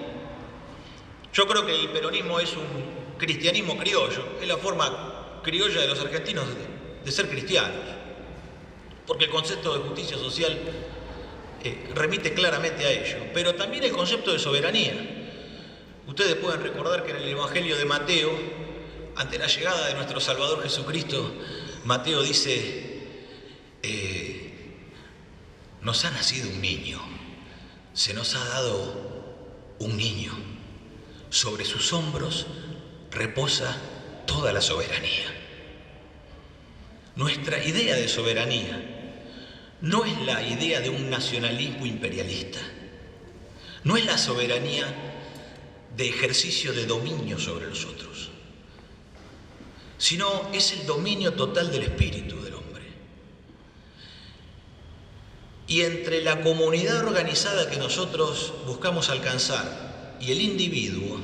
Yo creo que el peronismo es un cristianismo criollo, es la forma criolla de los argentinos de ser cristianos, porque el concepto de justicia social remite claramente a ello, pero también el concepto de soberanía. Ustedes pueden recordar que en el Evangelio de Mateo, ante la llegada de nuestro Salvador Jesucristo, Mateo dice, nos ha nacido un niño, se nos ha dado un niño, sobre sus hombros reposa toda la soberanía. Nuestra idea de soberanía no es la idea de un nacionalismo imperialista, no es la soberanía de ejercicio de dominio sobre los otros, sino es el dominio total del espíritu del hombre. Y entre la comunidad organizada que nosotros buscamos alcanzar y el individuo,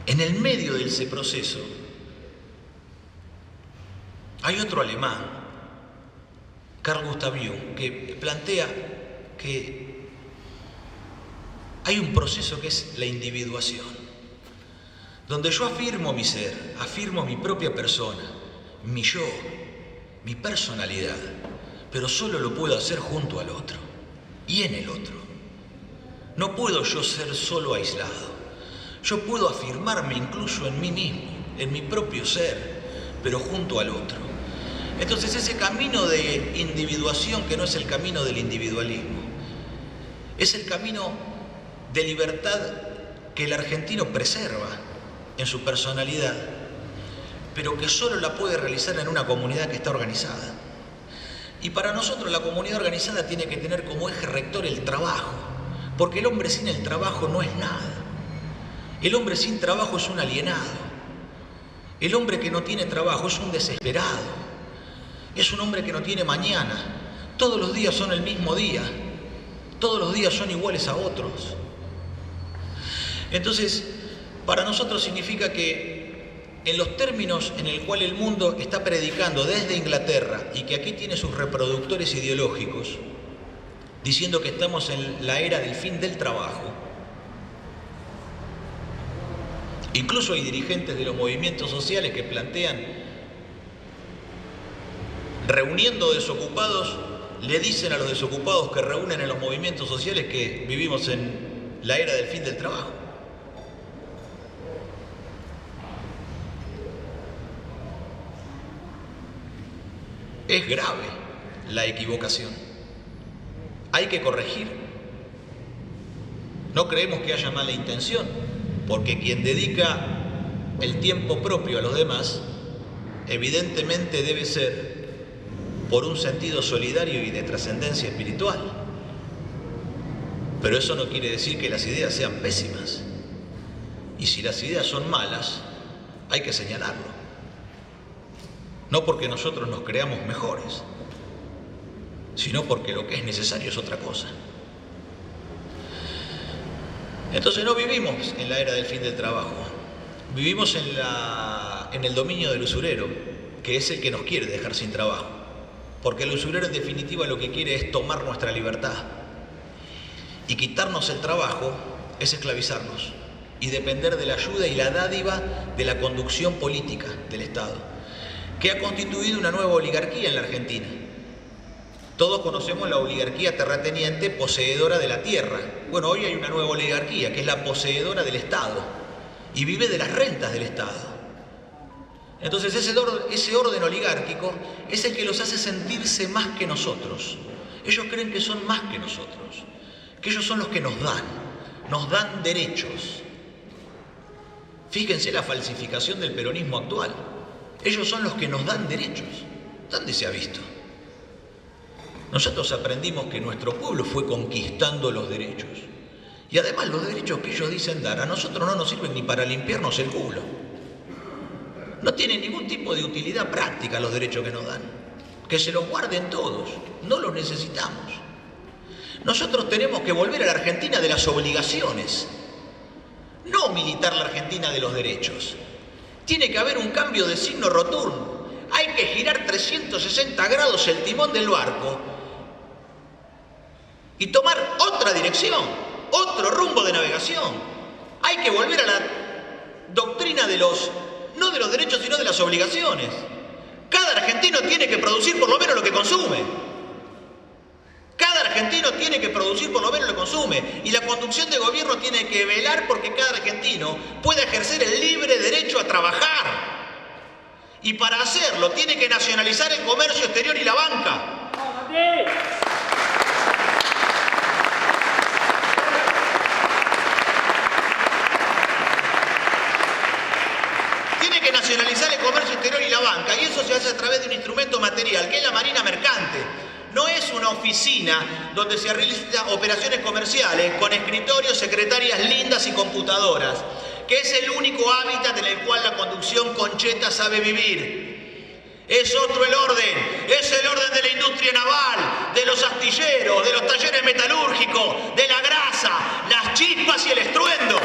en el medio de ese proceso, hay otro alemán, Carl Gustav Jung, que plantea que hay un proceso que es la individuación, donde yo afirmo mi ser, afirmo mi propia persona, mi yo, mi personalidad, pero solo lo puedo hacer junto al otro y en el otro. No puedo yo ser solo aislado. Yo puedo afirmarme incluso en mí mismo, en mi propio ser, pero junto al otro. Entonces ese camino de individuación, que no es el camino del individualismo, es el camino de libertad que el argentino preserva en su personalidad, pero que solo la puede realizar en una comunidad que está organizada. Y para nosotros la comunidad organizada tiene que tener como eje rector el trabajo, porque el hombre sin el trabajo no es nada. El hombre sin trabajo es un alienado. El hombre que no tiene trabajo es un desesperado. Es un hombre que no tiene mañana. Todos los días son el mismo día. Todos los días son iguales a otros. Entonces, para nosotros significa que en los términos en el cual el mundo está predicando desde Inglaterra y que aquí tiene sus reproductores ideológicos, diciendo que estamos en la era del fin del trabajo, incluso hay dirigentes de los movimientos sociales que plantean, reuniendo desocupados, le dicen a los desocupados que reúnen en los movimientos sociales que vivimos en la era del fin del trabajo. Es grave la equivocación. Hay que corregir. No creemos que haya mala intención, porque quien dedica el tiempo propio a los demás, evidentemente debe ser por un sentido solidario y de trascendencia espiritual. Pero eso no quiere decir que las ideas sean pésimas. Y si las ideas son malas, hay que señalarlo. No porque nosotros nos creamos mejores, sino porque lo que es necesario es otra cosa. Entonces no vivimos en la era del fin del trabajo, vivimos en el dominio del usurero, que es el que nos quiere dejar sin trabajo, porque el usurero en definitiva lo que quiere es tomar nuestra libertad, y quitarnos el trabajo es esclavizarnos y depender de la ayuda y la dádiva de la conducción política del Estado, que ha constituido una nueva oligarquía en la Argentina. Todos conocemos la oligarquía terrateniente poseedora de la tierra. Bueno, hoy hay una nueva oligarquía que es la poseedora del Estado y vive de las rentas del Estado. Entonces ese orden oligárquico es el que los hace sentirse más que nosotros. Ellos creen que son más que nosotros, que ellos son los que nos dan derechos. Fíjense la falsificación del peronismo actual. Ellos son los que nos dan derechos. ¿Dónde se ha visto? Nosotros aprendimos que nuestro pueblo fue conquistando los derechos. Y además los derechos que ellos dicen dar a nosotros no nos sirven ni para limpiarnos el culo. No tienen ningún tipo de utilidad práctica los derechos que nos dan. Que se los guarden todos. No los necesitamos. Nosotros tenemos que volver a la Argentina de las obligaciones. No militar la Argentina de los derechos. Tiene que haber un cambio de signo rotundo. Hay que girar 360 grados el timón del barco y tomar otra dirección, otro rumbo de navegación. Hay que volver a la doctrina no de los derechos, sino de las obligaciones. Cada argentino tiene que producir por lo menos lo que consume. Cada argentino tiene que producir por lo menos lo que consume. Y la conducción de gobierno tiene que velar porque cada argentino pueda ejercer el libre derecho a trabajar. Y para hacerlo tiene que nacionalizar el comercio exterior y la banca. Tiene que nacionalizar el comercio exterior y la banca. Y eso se hace a través de un instrumento material, que es la Marina Mercante. No es una oficina donde se realizan operaciones comerciales con escritorios, secretarias lindas y computadoras, que es el único hábitat en el cual la conducción concheta sabe vivir. Es otro el orden, es el orden de la industria naval, de los astilleros, de los talleres metalúrgicos, de la grasa, las chispas y el estruendo.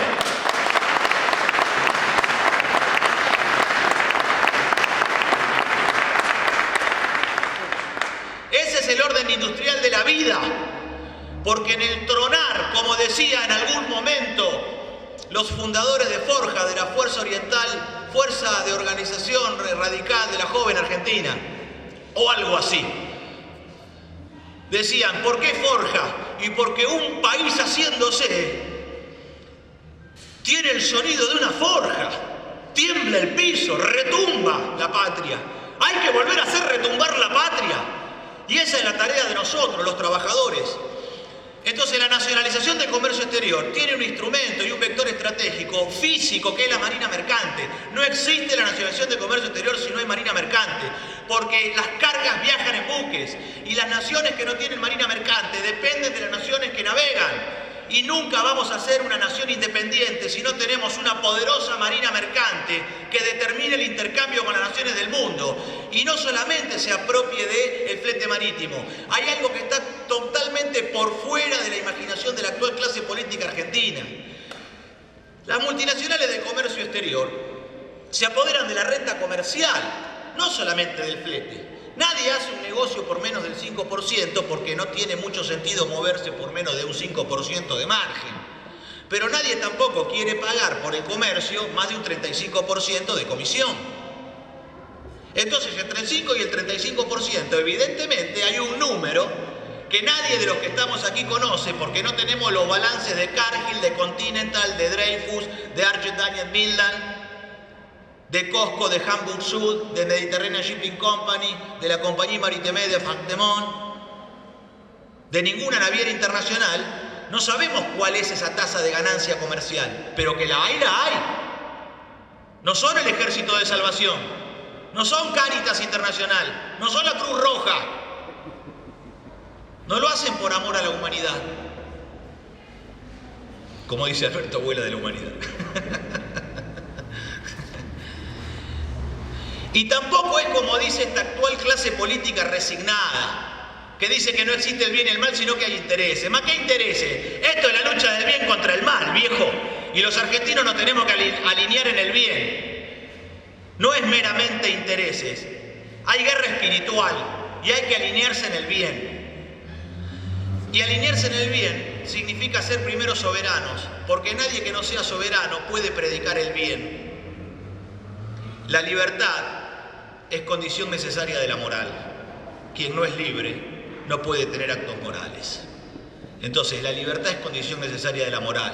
Ese es el orden industrial de la vida, porque en el tronar, como decía en algún momento los fundadores de Forja, de la Fuerza Oriental, Fuerza de Organización Radical de la Joven Argentina, o algo así, decían, ¿por qué Forja? Y porque un país haciéndose tiene el sonido de una forja, tiembla el piso, retumba la patria. Hay que volver a hacer retumbar la patria. Y esa es la tarea de nosotros, los trabajadores. Entonces la nacionalización del comercio exterior tiene un instrumento y un vector estratégico físico que es la Marina Mercante. No existe la nacionalización del comercio exterior si no hay Marina Mercante, porque las cargas viajan en buques y las naciones que no tienen Marina Mercante dependen de las naciones que navegan. Y nunca vamos a ser una nación independiente si no tenemos una poderosa marina mercante que determine el intercambio con las naciones del mundo y no solamente se apropie del flete marítimo. Hay algo que está totalmente por fuera de la imaginación de la actual clase política argentina. Las multinacionales del comercio exterior se apoderan de la renta comercial, no solamente del flete. Nadie hace un negocio por menos del 5% porque no tiene mucho sentido moverse por menos de un 5% de margen. Pero nadie tampoco quiere pagar por el comercio más de un 35% de comisión. Entonces, entre el 5 y el 35%, evidentemente hay un número que nadie de los que estamos aquí conoce porque no tenemos los balances de Cargill, de Continental, de Dreyfus, de Archer Daniels Midland. de COSCO, de Hamburg Süd, de Mediterranean Shipping Company, de la Compagnie Maritime de Franc-Demont, de ninguna naviera internacional. No sabemos cuál es esa tasa de ganancia comercial, pero que la hay, la hay. No son el Ejército de Salvación, no son Cáritas Internacional, no son la Cruz Roja. No lo hacen por amor a la humanidad, como dice Alberto Abuela, de la humanidad. Y tampoco es como dice esta actual clase política resignada, que dice que no existe el bien y el mal, sino que hay intereses. ¿Más qué intereses? Esto es la lucha del bien contra el mal, viejo. Y los argentinos nos tenemos que alinear en el bien. No es meramente intereses. Hay guerra espiritual y hay que alinearse en el bien. Y alinearse en el bien significa ser primero soberanos, porque nadie que no sea soberano puede predicar el bien. La libertad es condición necesaria de la moral. Quien no es libre no puede tener actos morales. Entonces, la libertad es condición necesaria de la moral.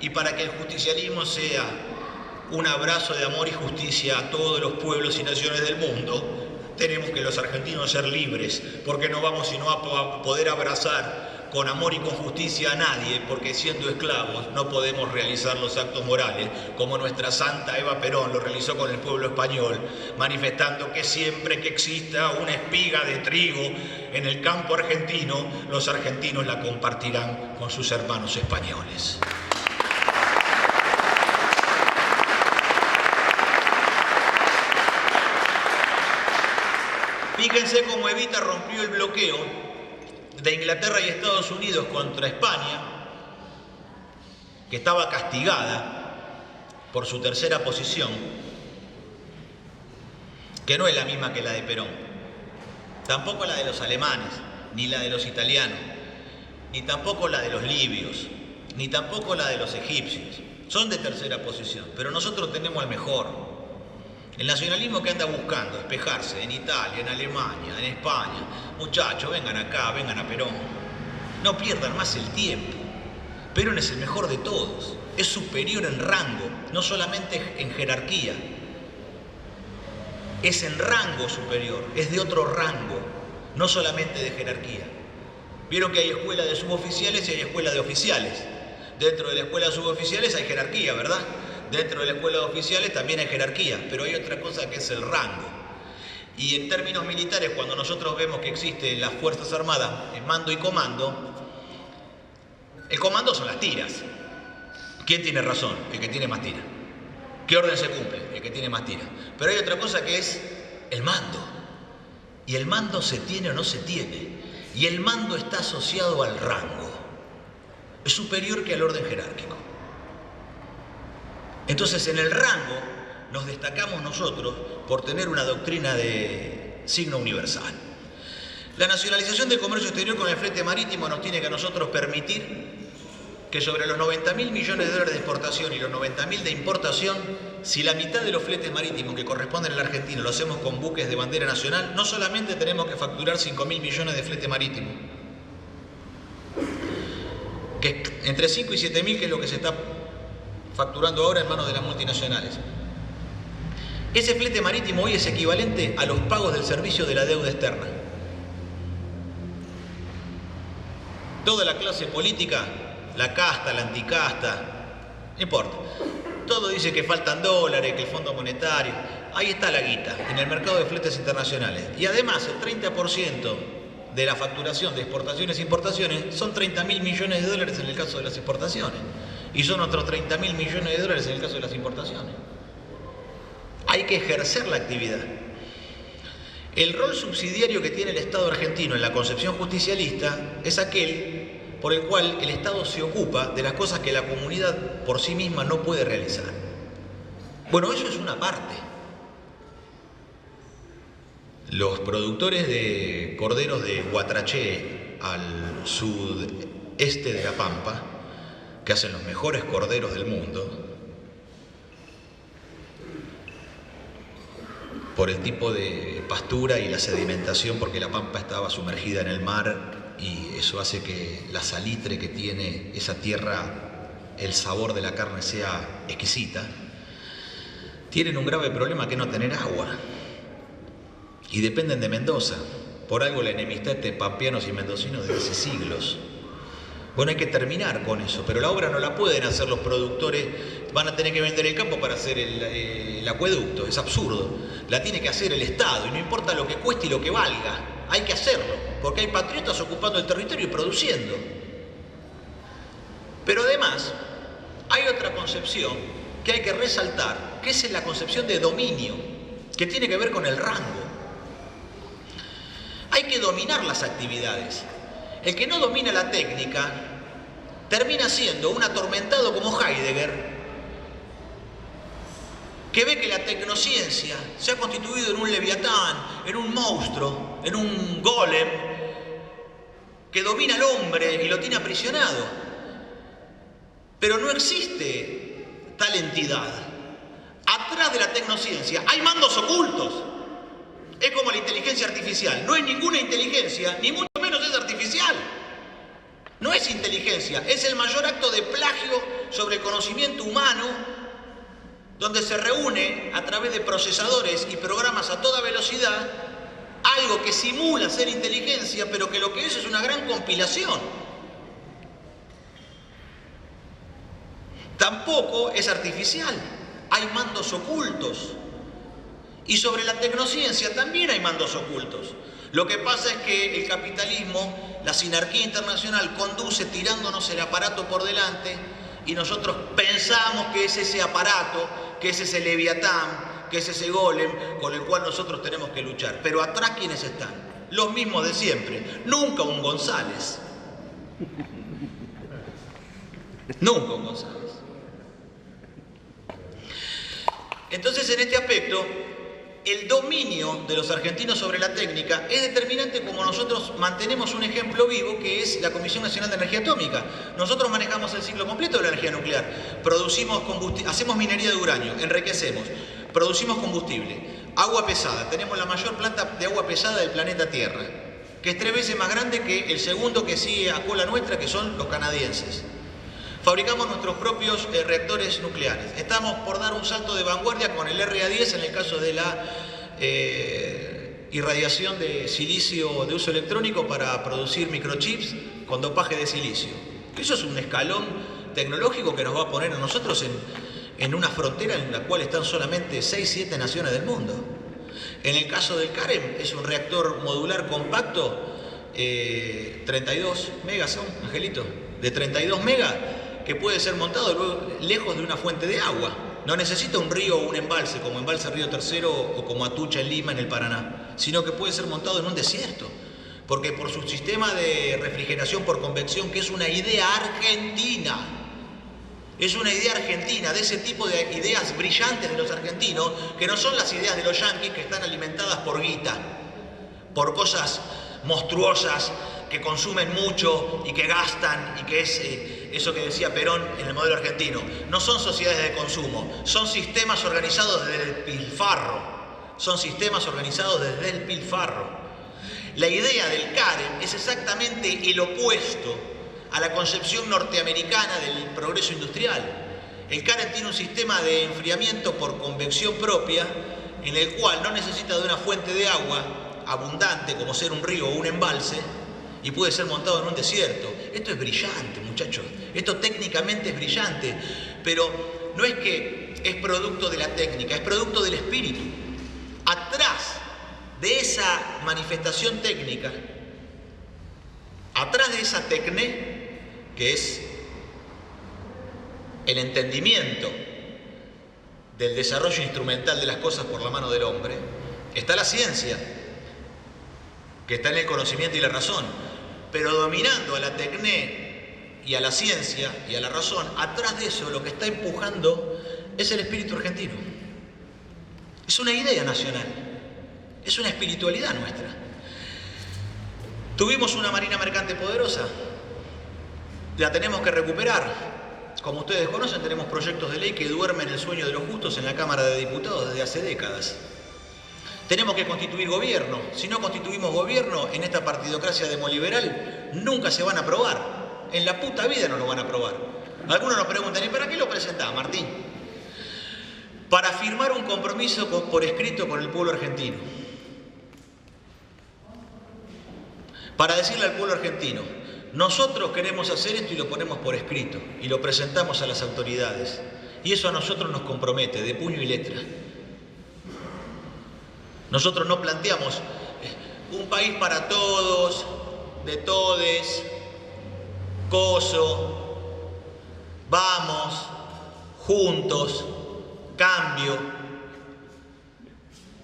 Y para que el justicialismo sea un abrazo de amor y justicia a todos los pueblos y naciones del mundo, tenemos que los argentinos ser libres, porque no vamos sino a poder abrazar con amor y con justicia a nadie, porque siendo esclavos no podemos realizar los actos morales, como nuestra santa Eva Perón lo realizó con el pueblo español, manifestando que siempre que exista una espiga de trigo en el campo argentino, los argentinos la compartirán con sus hermanos españoles. Fíjense cómo Evita rompió el bloqueo de Inglaterra y Estados Unidos contra España, que estaba castigada por su tercera posición, que no es la misma que la de Perón, tampoco la de los alemanes, ni la de los italianos, ni tampoco la de los libios, ni tampoco la de los egipcios. Son de tercera posición, pero nosotros tenemos el mejor. El nacionalismo que anda buscando despejarse en Italia, en Alemania, en España. Muchachos, vengan acá, vengan a Perón. No pierdan más el tiempo. Perón es el mejor de todos. Es superior en rango, no solamente en jerarquía. Es en rango superior, es de otro rango, no solamente de jerarquía. Vieron que hay escuela de suboficiales y hay escuela de oficiales. Dentro de la escuela de suboficiales hay jerarquía, ¿verdad? Dentro de la escuela de oficiales también hay jerarquía, pero hay otra cosa que es el rango. Y en términos militares, cuando nosotros vemos que existe en las Fuerzas Armadas mando y comando, el comando son las tiras. ¿Quién tiene razón? El que tiene más tiras. ¿Qué orden se cumple? El que tiene más tiras. Pero hay otra cosa que es el mando. Y el mando se tiene o no se tiene. Y el mando está asociado al rango. Es superior que al orden jerárquico. Entonces, en el rango nos destacamos nosotros por tener una doctrina de signo universal. La nacionalización del comercio exterior con el flete marítimo nos tiene que a nosotros permitir que sobre los 90.000 millones de dólares de exportación y los 90.000 de importación, si la mitad de los fletes marítimos que corresponden al argentino lo hacemos con buques de bandera nacional, no solamente tenemos que facturar 5.000 millones de flete marítimo, que entre 5 y 7.000, que es lo que se está facturando ahora en manos de las multinacionales. Ese flete marítimo hoy es equivalente a los pagos del servicio de la deuda externa. Toda la clase política, la casta, la anticasta, no importa. Todo dice que faltan dólares, que el Fondo Monetario. Ahí está la guita, en el mercado de fletes internacionales. Y además, el 30% de la facturación de exportaciones e importaciones son 30.000 millones de dólares en el caso de las exportaciones. Y son otros 30.000 millones de dólares en el caso de las importaciones. Hay que ejercer la actividad. El rol subsidiario que tiene el Estado argentino en la concepción justicialista es aquel por el cual el Estado se ocupa de las cosas que la comunidad por sí misma no puede realizar. Bueno, eso es una parte. Los productores de corderos de Guatraché al sudeste de La Pampa, que hacen los mejores corderos del mundo, por el tipo de pastura y la sedimentación, porque La Pampa estaba sumergida en el mar y eso hace que la salitre que tiene esa tierra, el sabor de la carne sea exquisita. tienen un grave problema que es no tener agua. Y dependen de Mendoza. Por algo la enemistad entre pampeanos y mendocinos desde hace siglos. Bueno, hay que terminar con eso, pero la obra no la pueden hacer los productores, van a tener que vender el campo para hacer el acueducto, es absurdo. La tiene que hacer el Estado y no importa lo que cueste y lo que valga, hay que hacerlo, porque hay patriotas ocupando el territorio y produciendo. Pero además, hay otra concepción que hay que resaltar, que es la concepción de dominio, que tiene que ver con el rango. Hay que dominar las actividades. El que no domina la técnica termina siendo un atormentado como Heidegger, que ve que la tecnociencia se ha constituido en un leviatán, en un monstruo, en un golem, que domina al hombre y lo tiene aprisionado. Pero no existe tal entidad. Atrás de la tecnociencia hay mandos ocultos. Es como la inteligencia artificial. No es ninguna inteligencia, ni mucho menos es artificial. No es inteligencia, es el mayor acto de plagio sobre el conocimiento humano, donde se reúne a través de procesadores y programas a toda velocidad algo que simula ser inteligencia, pero que lo que es una gran compilación. Tampoco es artificial, hay mandos ocultos. Y sobre la tecnociencia también hay mandos ocultos. Lo que pasa es que el capitalismo, la sinarquía internacional, conduce tirándonos el aparato por delante y nosotros pensamos que es ese aparato, que es ese leviatán, que es ese golem con el cual nosotros tenemos que luchar. Pero atrás, ¿quiénes están? Los mismos de siempre. Nunca un González. Nunca un González. Entonces, en este aspecto, el dominio de los argentinos sobre la técnica es determinante como nosotros mantenemos un ejemplo vivo que es la Comisión Nacional de Energía Atómica. Nosotros manejamos el ciclo completo de la energía nuclear. Producimos combustible, hacemos minería de uranio, enriquecemos, producimos combustible, agua pesada. Tenemos la mayor planta de agua pesada del planeta Tierra, que es 3 veces más grande que el segundo que sigue a cola nuestra, que son los canadienses. Fabricamos nuestros propios reactores nucleares. Estamos por dar un salto de vanguardia con el RA10 en el caso de la irradiación de silicio de uso electrónico para producir microchips con dopaje de silicio. Eso es un escalón tecnológico que nos va a poner a nosotros en una frontera en la cual están solamente 6-7 naciones del mundo. En el caso del CAREM es un reactor modular compacto, 32 megas son, Angelito, de 32 megas, que puede ser montado luego, lejos de una fuente de agua. No necesita un río o un embalse, como Embalse Río Tercero o como Atucha en Lima, en el Paraná, sino que puede ser montado en un desierto, porque por su sistema de refrigeración por convección, que es una idea argentina, es una idea argentina, de ese tipo de ideas brillantes de los argentinos, que no son las ideas de los yanquis que están alimentadas por guita, por cosas monstruosas, que consumen mucho y que gastan, y que es eso que decía Perón en el modelo argentino. No son sociedades de consumo, son sistemas organizados desde el pilfarro. Son sistemas organizados desde el pilfarro. La idea del CAREM es exactamente el opuesto a la concepción norteamericana del progreso industrial. El CAREM tiene un sistema de enfriamiento por convección propia, en el cual no necesita de una fuente de agua abundante como ser un río o un embalse, y puede ser montado en un desierto. Esto es brillante, muchachos. Esto técnicamente es brillante, pero no es que es producto de la técnica, es producto del espíritu. Atrás de esa manifestación técnica, atrás de esa tecné, que es el entendimiento del desarrollo instrumental de las cosas por la mano del hombre, está la ciencia, que está en el conocimiento y la razón. Pero dominando a la tecné y a la ciencia y a la razón, atrás de eso lo que está empujando es el espíritu argentino. Es una idea nacional, es una espiritualidad nuestra. Tuvimos una marina mercante poderosa, la tenemos que recuperar. Como ustedes conocen, tenemos proyectos de ley que duermen el sueño de los justos en la Cámara de Diputados desde hace décadas. Tenemos que constituir gobierno. Si no constituimos gobierno, en esta partidocracia demoliberal, nunca se van a aprobar. En la puta vida no lo van a aprobar. Algunos nos preguntan, ¿y para qué lo presentás, Martín? para firmar un compromiso por escrito con el pueblo argentino. Para decirle al pueblo argentino, nosotros queremos hacer esto y lo ponemos por escrito y lo presentamos a las autoridades. Y eso a nosotros nos compromete de puño y letra. Nosotros no planteamos un país para todos, de todes, coso, vamos, juntos, cambio.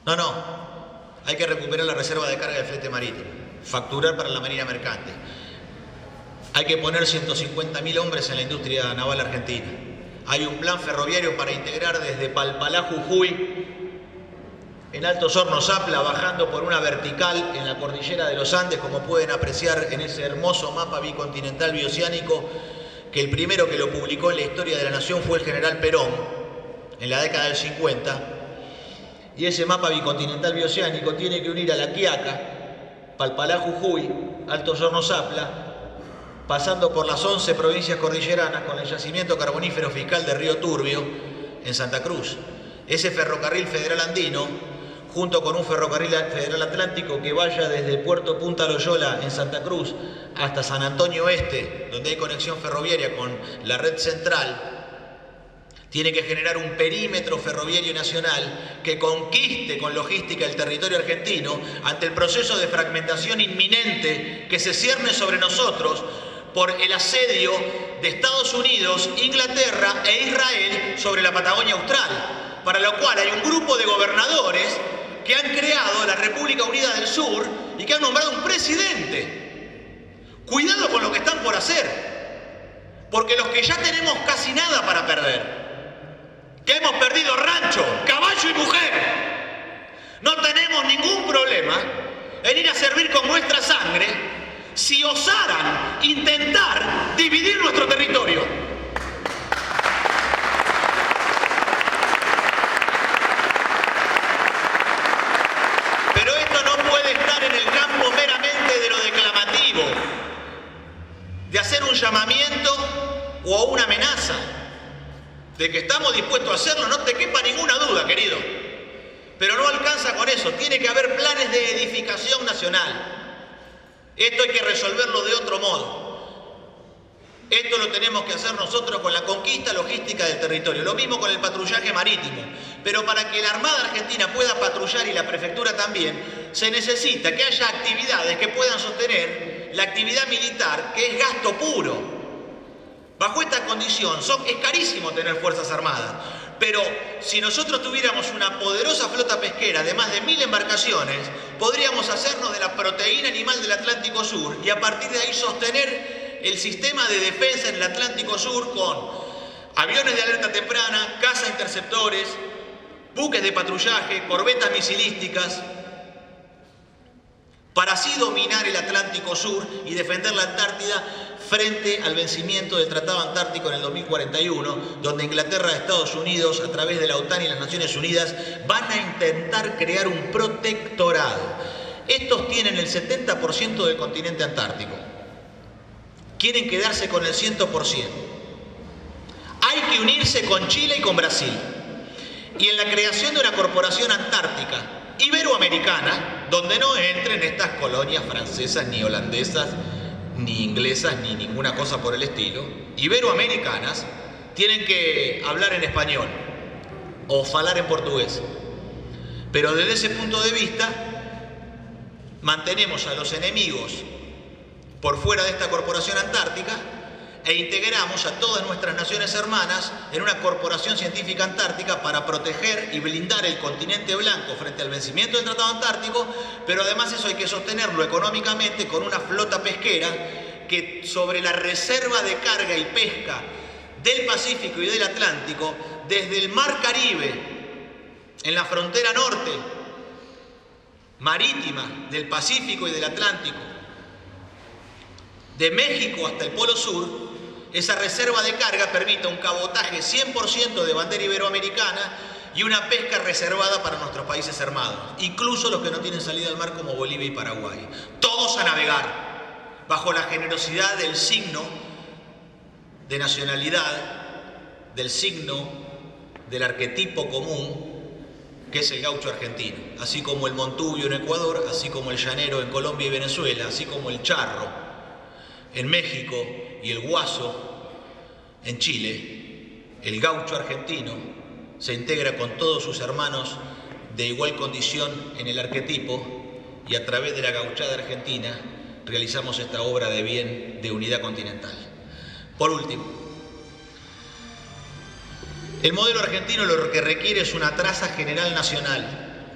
No, hay que recuperar la reserva de carga del flete marítimo, facturar para la marina mercante. Hay que poner 150.000 hombres en la industria naval argentina. Hay un plan ferroviario para integrar desde Palpalá, Jujuy, en Altos Hornos Zapla, bajando por una vertical en la cordillera de los Andes, como pueden apreciar en ese hermoso mapa bicontinental bioceánico, que el primero que lo publicó en la historia de la nación fue el general Perón, en la década del 50. Y ese mapa bicontinental bioceánico tiene que unir a La Quiaca, Palpalá, Jujuy, Altos Hornos Zapla, pasando por las 11 provincias cordilleranas con el yacimiento carbonífero fiscal de Río Turbio en Santa Cruz. Ese ferrocarril federal andino, junto con un ferrocarril federal atlántico que vaya desde Puerto Punta Loyola en Santa Cruz hasta San Antonio Oeste, donde hay conexión ferroviaria con la red central, tiene que generar un perímetro ferroviario nacional que conquiste con logística el territorio argentino ante el proceso de fragmentación inminente que se cierne sobre nosotros por el asedio de Estados Unidos, Inglaterra e Israel sobre la Patagonia Austral, para lo cual hay un grupo de gobernadores que han creado la República Unida del Sur y que han nombrado un presidente. Cuidado con lo que están por hacer, porque los que ya tenemos casi nada para perder, que hemos perdido rancho, caballo y mujer, no tenemos ningún problema en ir a servir con nuestra sangre si osaran intentar dividir nuestro territorio. Pero esto no puede estar en el campo meramente de lo declamativo, de hacer un llamamiento o una amenaza. De que estamos dispuestos a hacerlo, no te quepa ninguna duda, querido. Pero no alcanza con eso, tiene que haber planes de edificación nacional. Esto hay que resolverlo de otro modo. Esto lo tenemos que hacer nosotros con la conquista logística del territorio. Lo mismo con el patrullaje marítimo. Pero para que la Armada Argentina pueda patrullar y la Prefectura también, se necesita que haya actividades que puedan sostener la actividad militar, que es gasto puro. Bajo esta condición, es carísimo tener Fuerzas Armadas, pero si nosotros tuviéramos una poderosa flota pesquera de más de 1000 embarcaciones, podríamos hacernos de la proteína animal del Atlántico Sur y a partir de ahí sostener el sistema de defensa en el Atlántico Sur con aviones de alerta temprana, caza-interceptores, buques de patrullaje, corbetas misilísticas, para así dominar el Atlántico Sur y defender la Antártida frente al vencimiento del Tratado Antártico en el 2041, donde Inglaterra y Estados Unidos, a través de la OTAN y las Naciones Unidas, van a intentar crear un protectorado. Estos tienen el 70% del continente antártico. Quieren quedarse con el 100%. Hay que unirse con Chile y con Brasil. Y en la creación de una corporación antártica iberoamericana, donde no entren estas colonias francesas, ni holandesas, ni inglesas, ni ninguna cosa por el estilo, iberoamericanas, tienen que hablar en español o falar en portugués. Pero desde ese punto de vista, mantenemos a los enemigos por fuera de esta corporación antártica e integramos a todas nuestras naciones hermanas en una corporación científica antártica para proteger y blindar el continente blanco frente al vencimiento del Tratado Antártico, pero además eso hay que sostenerlo económicamente con una flota pesquera que sobre la reserva de carga y pesca del Pacífico y del Atlántico, desde el Mar Caribe, en la frontera norte marítima del Pacífico y del Atlántico, de México hasta el Polo Sur, esa reserva de carga permite un cabotaje 100% de bandera iberoamericana y una pesca reservada para nuestros países hermanos, incluso los que no tienen salida al mar como Bolivia y Paraguay. Todos a navegar, bajo la generosidad del signo de nacionalidad, del signo del arquetipo común que es el gaucho argentino, así como el montubio en Ecuador, así como el llanero en Colombia y Venezuela, así como el charro en México y el guaso en Chile. El gaucho argentino se integra con todos sus hermanos de igual condición en el arquetipo, y a través de la gauchada argentina realizamos esta obra de bien de unidad continental. Por último, el modelo argentino lo que requiere es una traza general nacional.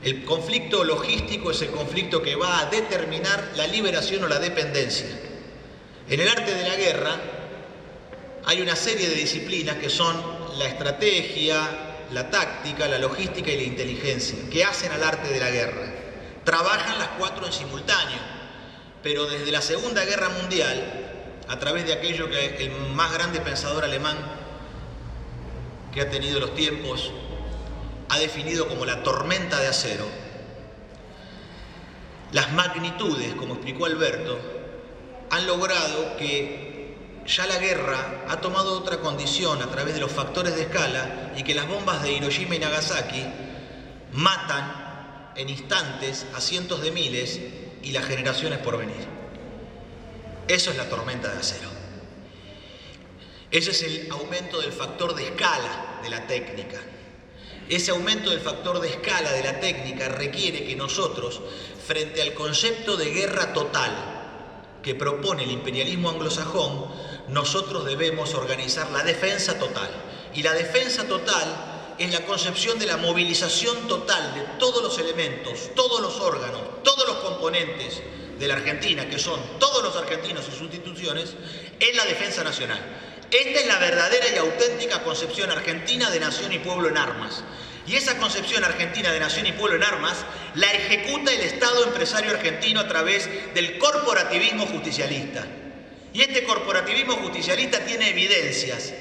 El conflicto logístico es el conflicto que va a determinar la liberación o la dependencia. En el arte de la guerra hay una serie de disciplinas que son la estrategia, la táctica, la logística y la inteligencia, que hacen al arte de la guerra. Trabajan las cuatro en simultáneo, pero desde la Segunda Guerra Mundial, a través de aquello que el más grande pensador alemán que ha tenido los tiempos ha definido como la tormenta de acero, las magnitudes, como explicó Alberto, han logrado que ya la guerra ha tomado otra condición a través de los factores de escala, y que las bombas de Hiroshima y Nagasaki matan en instantes a cientos de miles y las generaciones por venir. Eso es la tormenta de acero. Ese es el aumento del factor de escala de la técnica. Ese aumento del factor de escala de la técnica requiere que nosotros, frente al concepto de guerra total que propone el imperialismo anglosajón, nosotros debemos organizar la defensa total. Y la defensa total es la concepción de la movilización total de todos los elementos, todos los órganos, todos los componentes de la Argentina, que son todos los argentinos y sus instituciones, en la defensa nacional. Esta es la verdadera y auténtica concepción argentina de nación y pueblo en armas. Y esa concepción argentina de nación y pueblo en armas la ejecuta el Estado empresario argentino a través del corporativismo justicialista. Y este corporativismo justicialista tiene evidencias.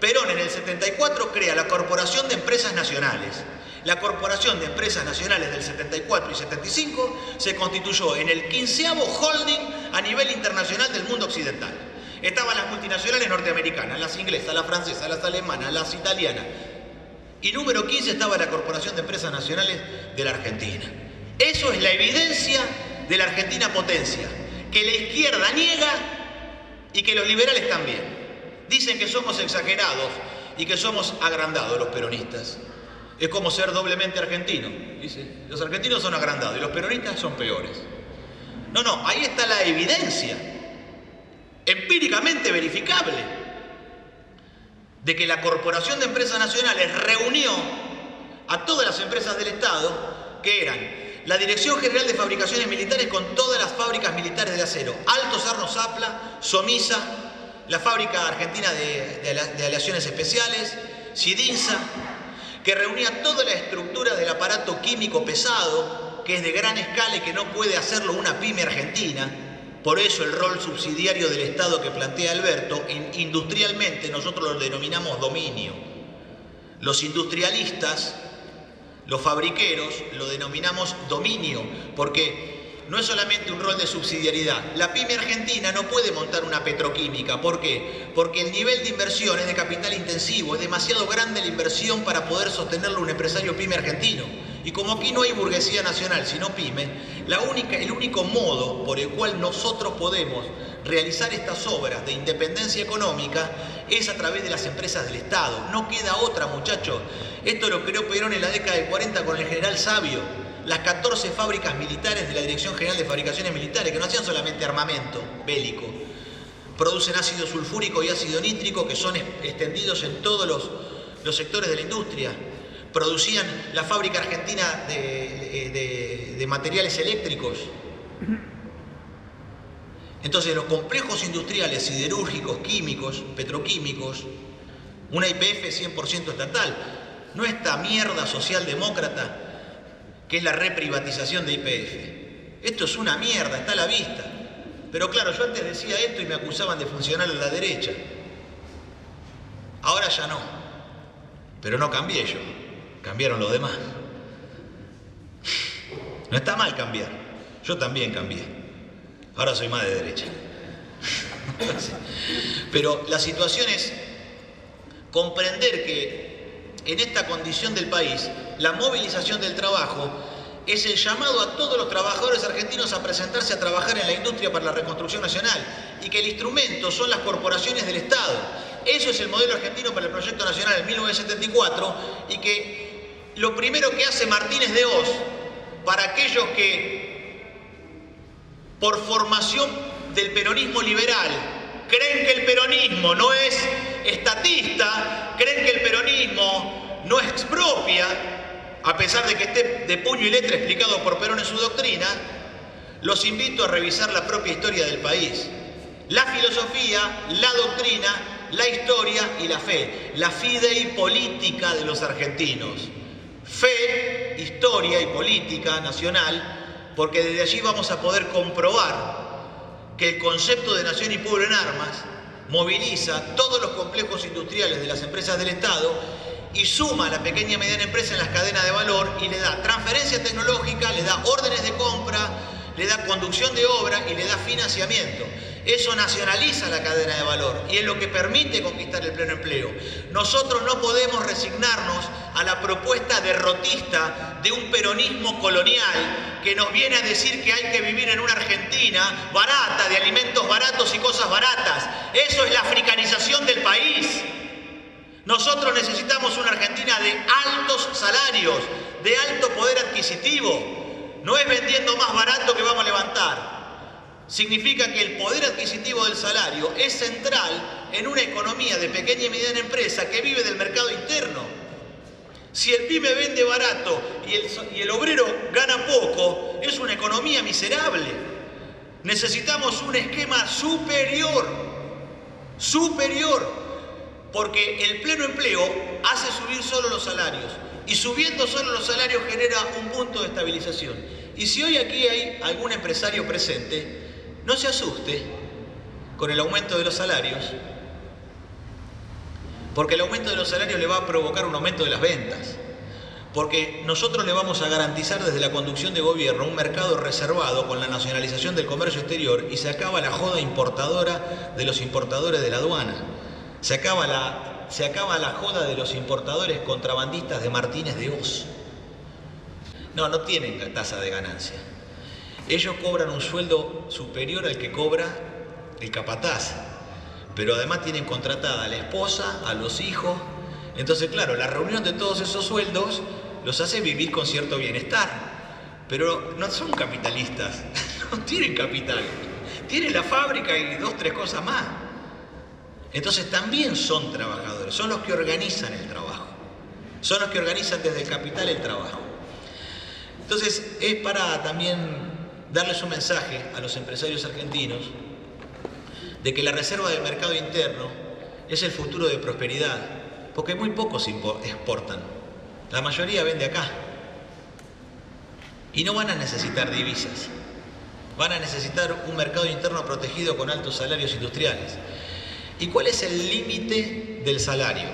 Perón en el 74 crea la Corporación de Empresas Nacionales. La Corporación de Empresas Nacionales del 74 y 75 se constituyó en el 15º holding a nivel internacional del mundo occidental. Estaban las multinacionales norteamericanas, las inglesas, las francesas, las alemanas, las italianas. Y número 15 estaba la Corporación de Empresas Nacionales de la Argentina. Eso es la evidencia de la Argentina potencia, que la izquierda niega y que los liberales también. Dicen que somos exagerados y que somos agrandados los peronistas. Es como ser doblemente argentino. Dice, los argentinos son agrandados y los peronistas son peores. No, ahí está la evidencia, empíricamente verificable, de que la Corporación de Empresas Nacionales reunió a todas las empresas del Estado, que eran la Dirección General de Fabricaciones Militares con todas las fábricas militares de acero, Altos Hornos Zapla, Somisa, la Fábrica Argentina de Aleaciones Especiales, Sidinsa, que reunía toda la estructura del aparato químico pesado, que es de gran escala y que no puede hacerlo una pyme argentina. Por eso el rol subsidiario del Estado que plantea Alberto, industrialmente nosotros lo denominamos dominio. Los industrialistas, los fabriqueros, lo denominamos dominio, porque no es solamente un rol de subsidiariedad. La pyme argentina no puede montar una petroquímica. ¿Por qué? Porque el nivel de inversión es de capital intensivo, es demasiado grande la inversión para poder sostenerlo un empresario pyme argentino. Y como aquí no hay burguesía nacional, sino pyme, el único modo por el cual nosotros podemos realizar estas obras de independencia económica es a través de las empresas del Estado. No queda otra, muchachos. Esto lo creó Perón en la década de 40 con el general Sabio. Las 14 fábricas militares de la Dirección General de Fabricaciones Militares, que no hacían solamente armamento bélico, producen ácido sulfúrico y ácido nítrico que son extendidos en todos los sectores de la industria. Producían la fábrica argentina de materiales eléctricos. Entonces los complejos industriales, siderúrgicos, químicos, petroquímicos, una YPF 100% estatal, no esta mierda socialdemócrata que es la reprivatización de YPF. Esto es una mierda, está a la vista. Pero claro, yo antes decía esto y me acusaban de funcionar a la derecha. Ahora ya no. Pero no cambié yo, cambiaron los demás. No está mal cambiar, yo también cambié. Ahora soy más de derecha. Pero la situación es comprender que en esta condición del país, la movilización del trabajo es el llamado a todos los trabajadores argentinos a presentarse a trabajar en la industria para la reconstrucción nacional y que el instrumento son las corporaciones del Estado. Eso es el modelo argentino para el proyecto nacional en 1974 y que lo primero que hace Martínez de Hoz para aquellos que por formación del peronismo liberal creen que el peronismo no es estatista, creen que el peronismo no expropia, a pesar de que esté de puño y letra explicado por Perón en su doctrina, los invito a revisar la propia historia del país. La filosofía, la doctrina, la historia y la fe. La fidei política de los argentinos. Fe, historia y política nacional, porque desde allí vamos a poder comprobar que el concepto de nación y pueblo en armas moviliza todos los complejos industriales de las empresas del Estado y suma a la pequeña y mediana empresa en las cadenas de valor y le da transferencia tecnológica, le da órdenes de compra, le da conducción de obra y le da financiamiento. Eso nacionaliza la cadena de valor y es lo que permite conquistar el pleno empleo. Nosotros no podemos resignarnos a la propuesta derrotista de un peronismo colonial que nos viene a decir que hay que vivir en una Argentina barata, de alimentos baratos y cosas baratas. Eso es la africanización del país. Nosotros necesitamos una Argentina de altos salarios, de alto poder adquisitivo. No es vendiendo más barato que vamos a levantar. Significa que el poder adquisitivo del salario es central en una economía de pequeña y mediana empresa que vive del mercado interno. Si el pyme vende barato y el obrero gana poco, es una economía miserable. Necesitamos un esquema superior, porque el pleno empleo hace subir solo los salarios y subiendo solo los salarios genera un punto de estabilización. Y si hoy aquí hay algún empresario presente, no se asuste con el aumento de los salarios, porque el aumento de los salarios le va a provocar un aumento de las ventas, porque nosotros le vamos a garantizar desde la conducción de gobierno un mercado reservado con la nacionalización del comercio exterior y se acaba la joda importadora de los importadores de la aduana, se acaba la joda de los importadores contrabandistas de Martínez de Hoz. No tienen tasa de ganancia. Ellos cobran un sueldo superior al que cobra el capataz, pero además tienen contratada a la esposa, a los hijos. Entonces, claro, la reunión de todos esos sueldos los hace vivir con cierto bienestar, pero no son capitalistas, no tienen capital, tienen la fábrica y 2, 3 cosas más. Entonces también son trabajadores, son los que organizan el trabajo, son los que organizan desde el capital el trabajo. Entonces es para también darles un mensaje a los empresarios argentinos de que la reserva del mercado interno es el futuro de prosperidad, porque muy pocos exportan, la mayoría vende acá y no van a necesitar divisas, van a necesitar un mercado interno protegido con altos salarios industriales. ¿Y cuál es el límite del salario?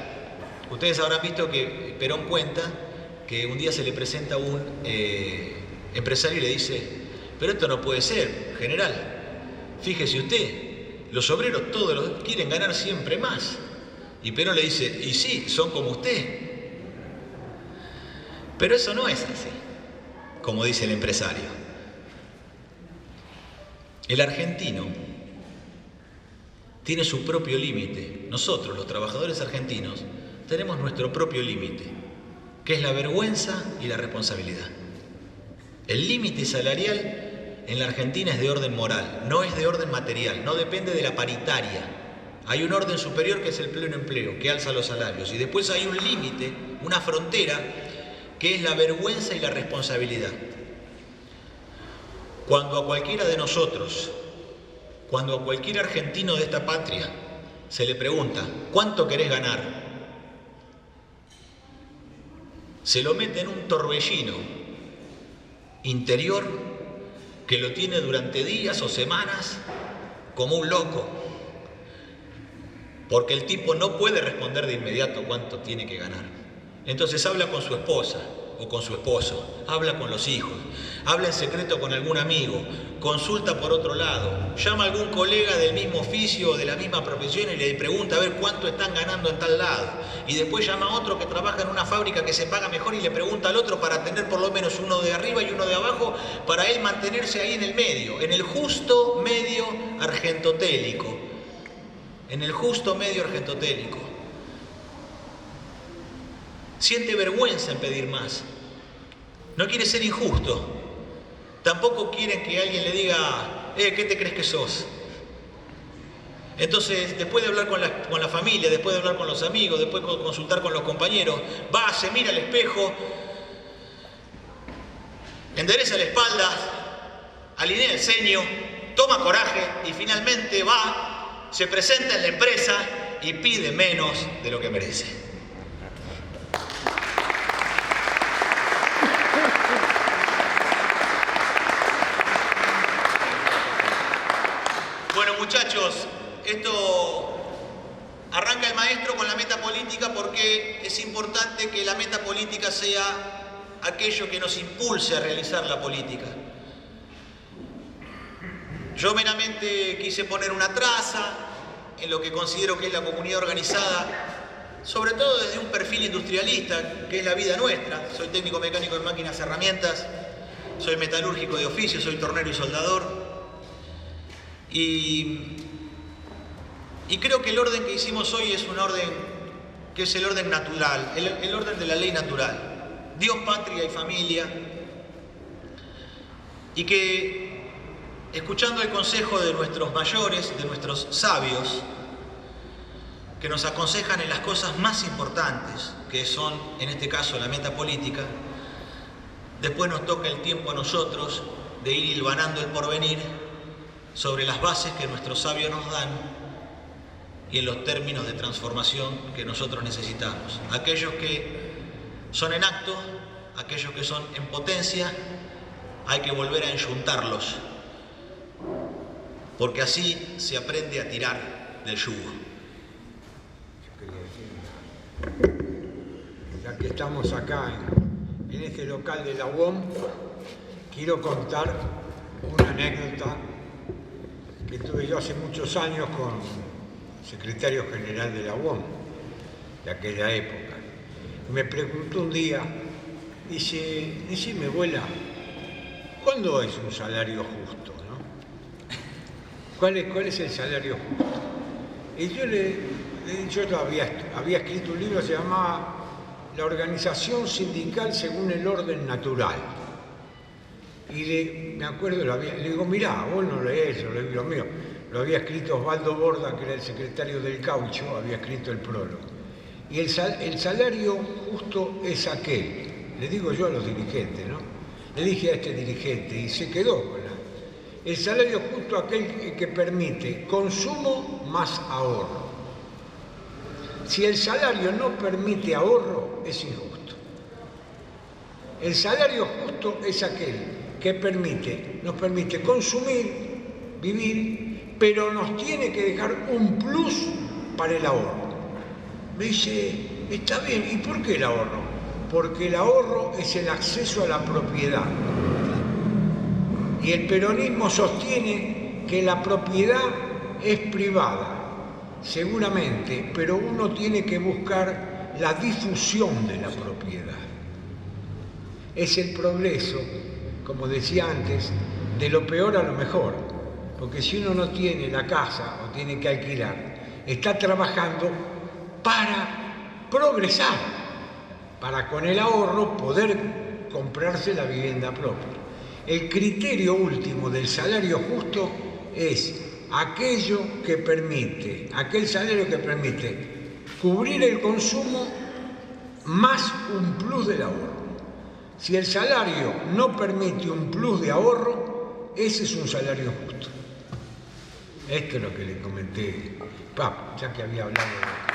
Ustedes habrán visto que Perón cuenta que un día se le presenta a un empresario y le dice: pero esto no puede ser, general. Fíjese usted, los obreros todos quieren ganar siempre más. Y Perón le dice: y sí, son como usted. Pero eso no es así, como dice el empresario. El argentino tiene su propio límite. Nosotros, los trabajadores argentinos, tenemos nuestro propio límite, que es la vergüenza y la responsabilidad. El límite salarial en la Argentina es de orden moral, no es de orden material, no depende de la paritaria. Hay un orden superior que es el pleno empleo, que alza los salarios, y después hay un límite, una frontera, que es la vergüenza y la responsabilidad. Cuando a cualquiera de nosotros, cuando a cualquier argentino de esta patria se le pregunta: ¿cuánto querés ganar?, se lo mete en un torbellino interior que lo tiene durante días o semanas como un loco, porque el tipo no puede responder de inmediato cuánto tiene que ganar. Entonces habla con su esposa o con su esposo, habla con los hijos, habla en secreto con algún amigo, consulta por otro lado, llama a algún colega del mismo oficio o de la misma profesión y le pregunta a ver cuánto están ganando en tal lado. Y después llama a otro que trabaja en una fábrica que se paga mejor y le pregunta al otro para tener por lo menos uno de arriba y uno de abajo, para él mantenerse ahí en el medio, en el justo medio argentotélico. En el justo medio argentotélico. Siente vergüenza en pedir más. No quiere ser injusto. Tampoco quieren que alguien le diga, ¿qué te crees que sos? Entonces, después de hablar con la familia, después de hablar con los amigos, después de consultar con los compañeros, va, se mira al espejo, endereza la espalda, alinea el ceño, toma coraje y finalmente va, se presenta en la empresa y pide menos de lo que merece. Bueno, muchachos, esto arranca el maestro con la meta política porque es importante que la meta política sea aquello que nos impulse a realizar la política. Yo meramente quise poner una traza en lo que considero que es la comunidad organizada, sobre todo desde un perfil industrialista, que es la vida nuestra. Soy técnico mecánico en máquinas y herramientas, soy metalúrgico de oficio, soy tornero y soldador. Y creo que el orden que hicimos hoy es un orden que es el orden natural, el orden de la ley natural. Dios, patria y familia. Y que, escuchando el consejo de nuestros mayores, de nuestros sabios, que nos aconsejan en las cosas más importantes, que son, en este caso, la meta política, después nos toca el tiempo a nosotros de ir hilvanando el porvenir sobre las bases que nuestros sabios nos dan y en los términos de transformación que nosotros necesitamos. Aquellos que son en acto, aquellos que son en potencia, hay que volver a enyuntarlos, porque así se aprende a tirar del yugo. Ya que estamos acá en este local de la UOM, quiero contar una anécdota que tuve yo hace muchos años con el secretario general de la UOM, de aquella época. Me preguntó un día, dice, decime, abuela, ¿cuándo es un salario justo? ¿No? ¿Cuál es el salario justo? Y yo había escrito un libro que se llamaba La organización sindical según el orden natural. Y me acuerdo, le digo, mirá, vos no leés, yo leí lo mío. Lo había escrito Osvaldo Borda, que era el secretario del Caucho, había escrito el prólogo. Y el salario justo es aquel, le digo yo a los dirigentes, ¿no? Le dije a este dirigente y se quedó con la... El salario justo aquel que permite consumo más ahorro. Si el salario no permite ahorro, es injusto. El salario justo es aquel que nos permite consumir, vivir, pero nos tiene que dejar un plus para el ahorro. Me dice, está bien, ¿y por qué el ahorro? Porque el ahorro es el acceso a la propiedad. Y el peronismo sostiene que la propiedad es privada, seguramente, pero uno tiene que buscar la difusión de la propiedad. Es el progreso, como decía antes, de lo peor a lo mejor, porque si uno no tiene la casa o tiene que alquilar, está trabajando para progresar, para con el ahorro poder comprarse la vivienda propia. El criterio último del salario justo es aquel salario que permite cubrir el consumo más un plus del ahorro. Si el salario no permite un plus de ahorro, ese es un salario justo. Esto es lo que le comenté, ya que había hablado de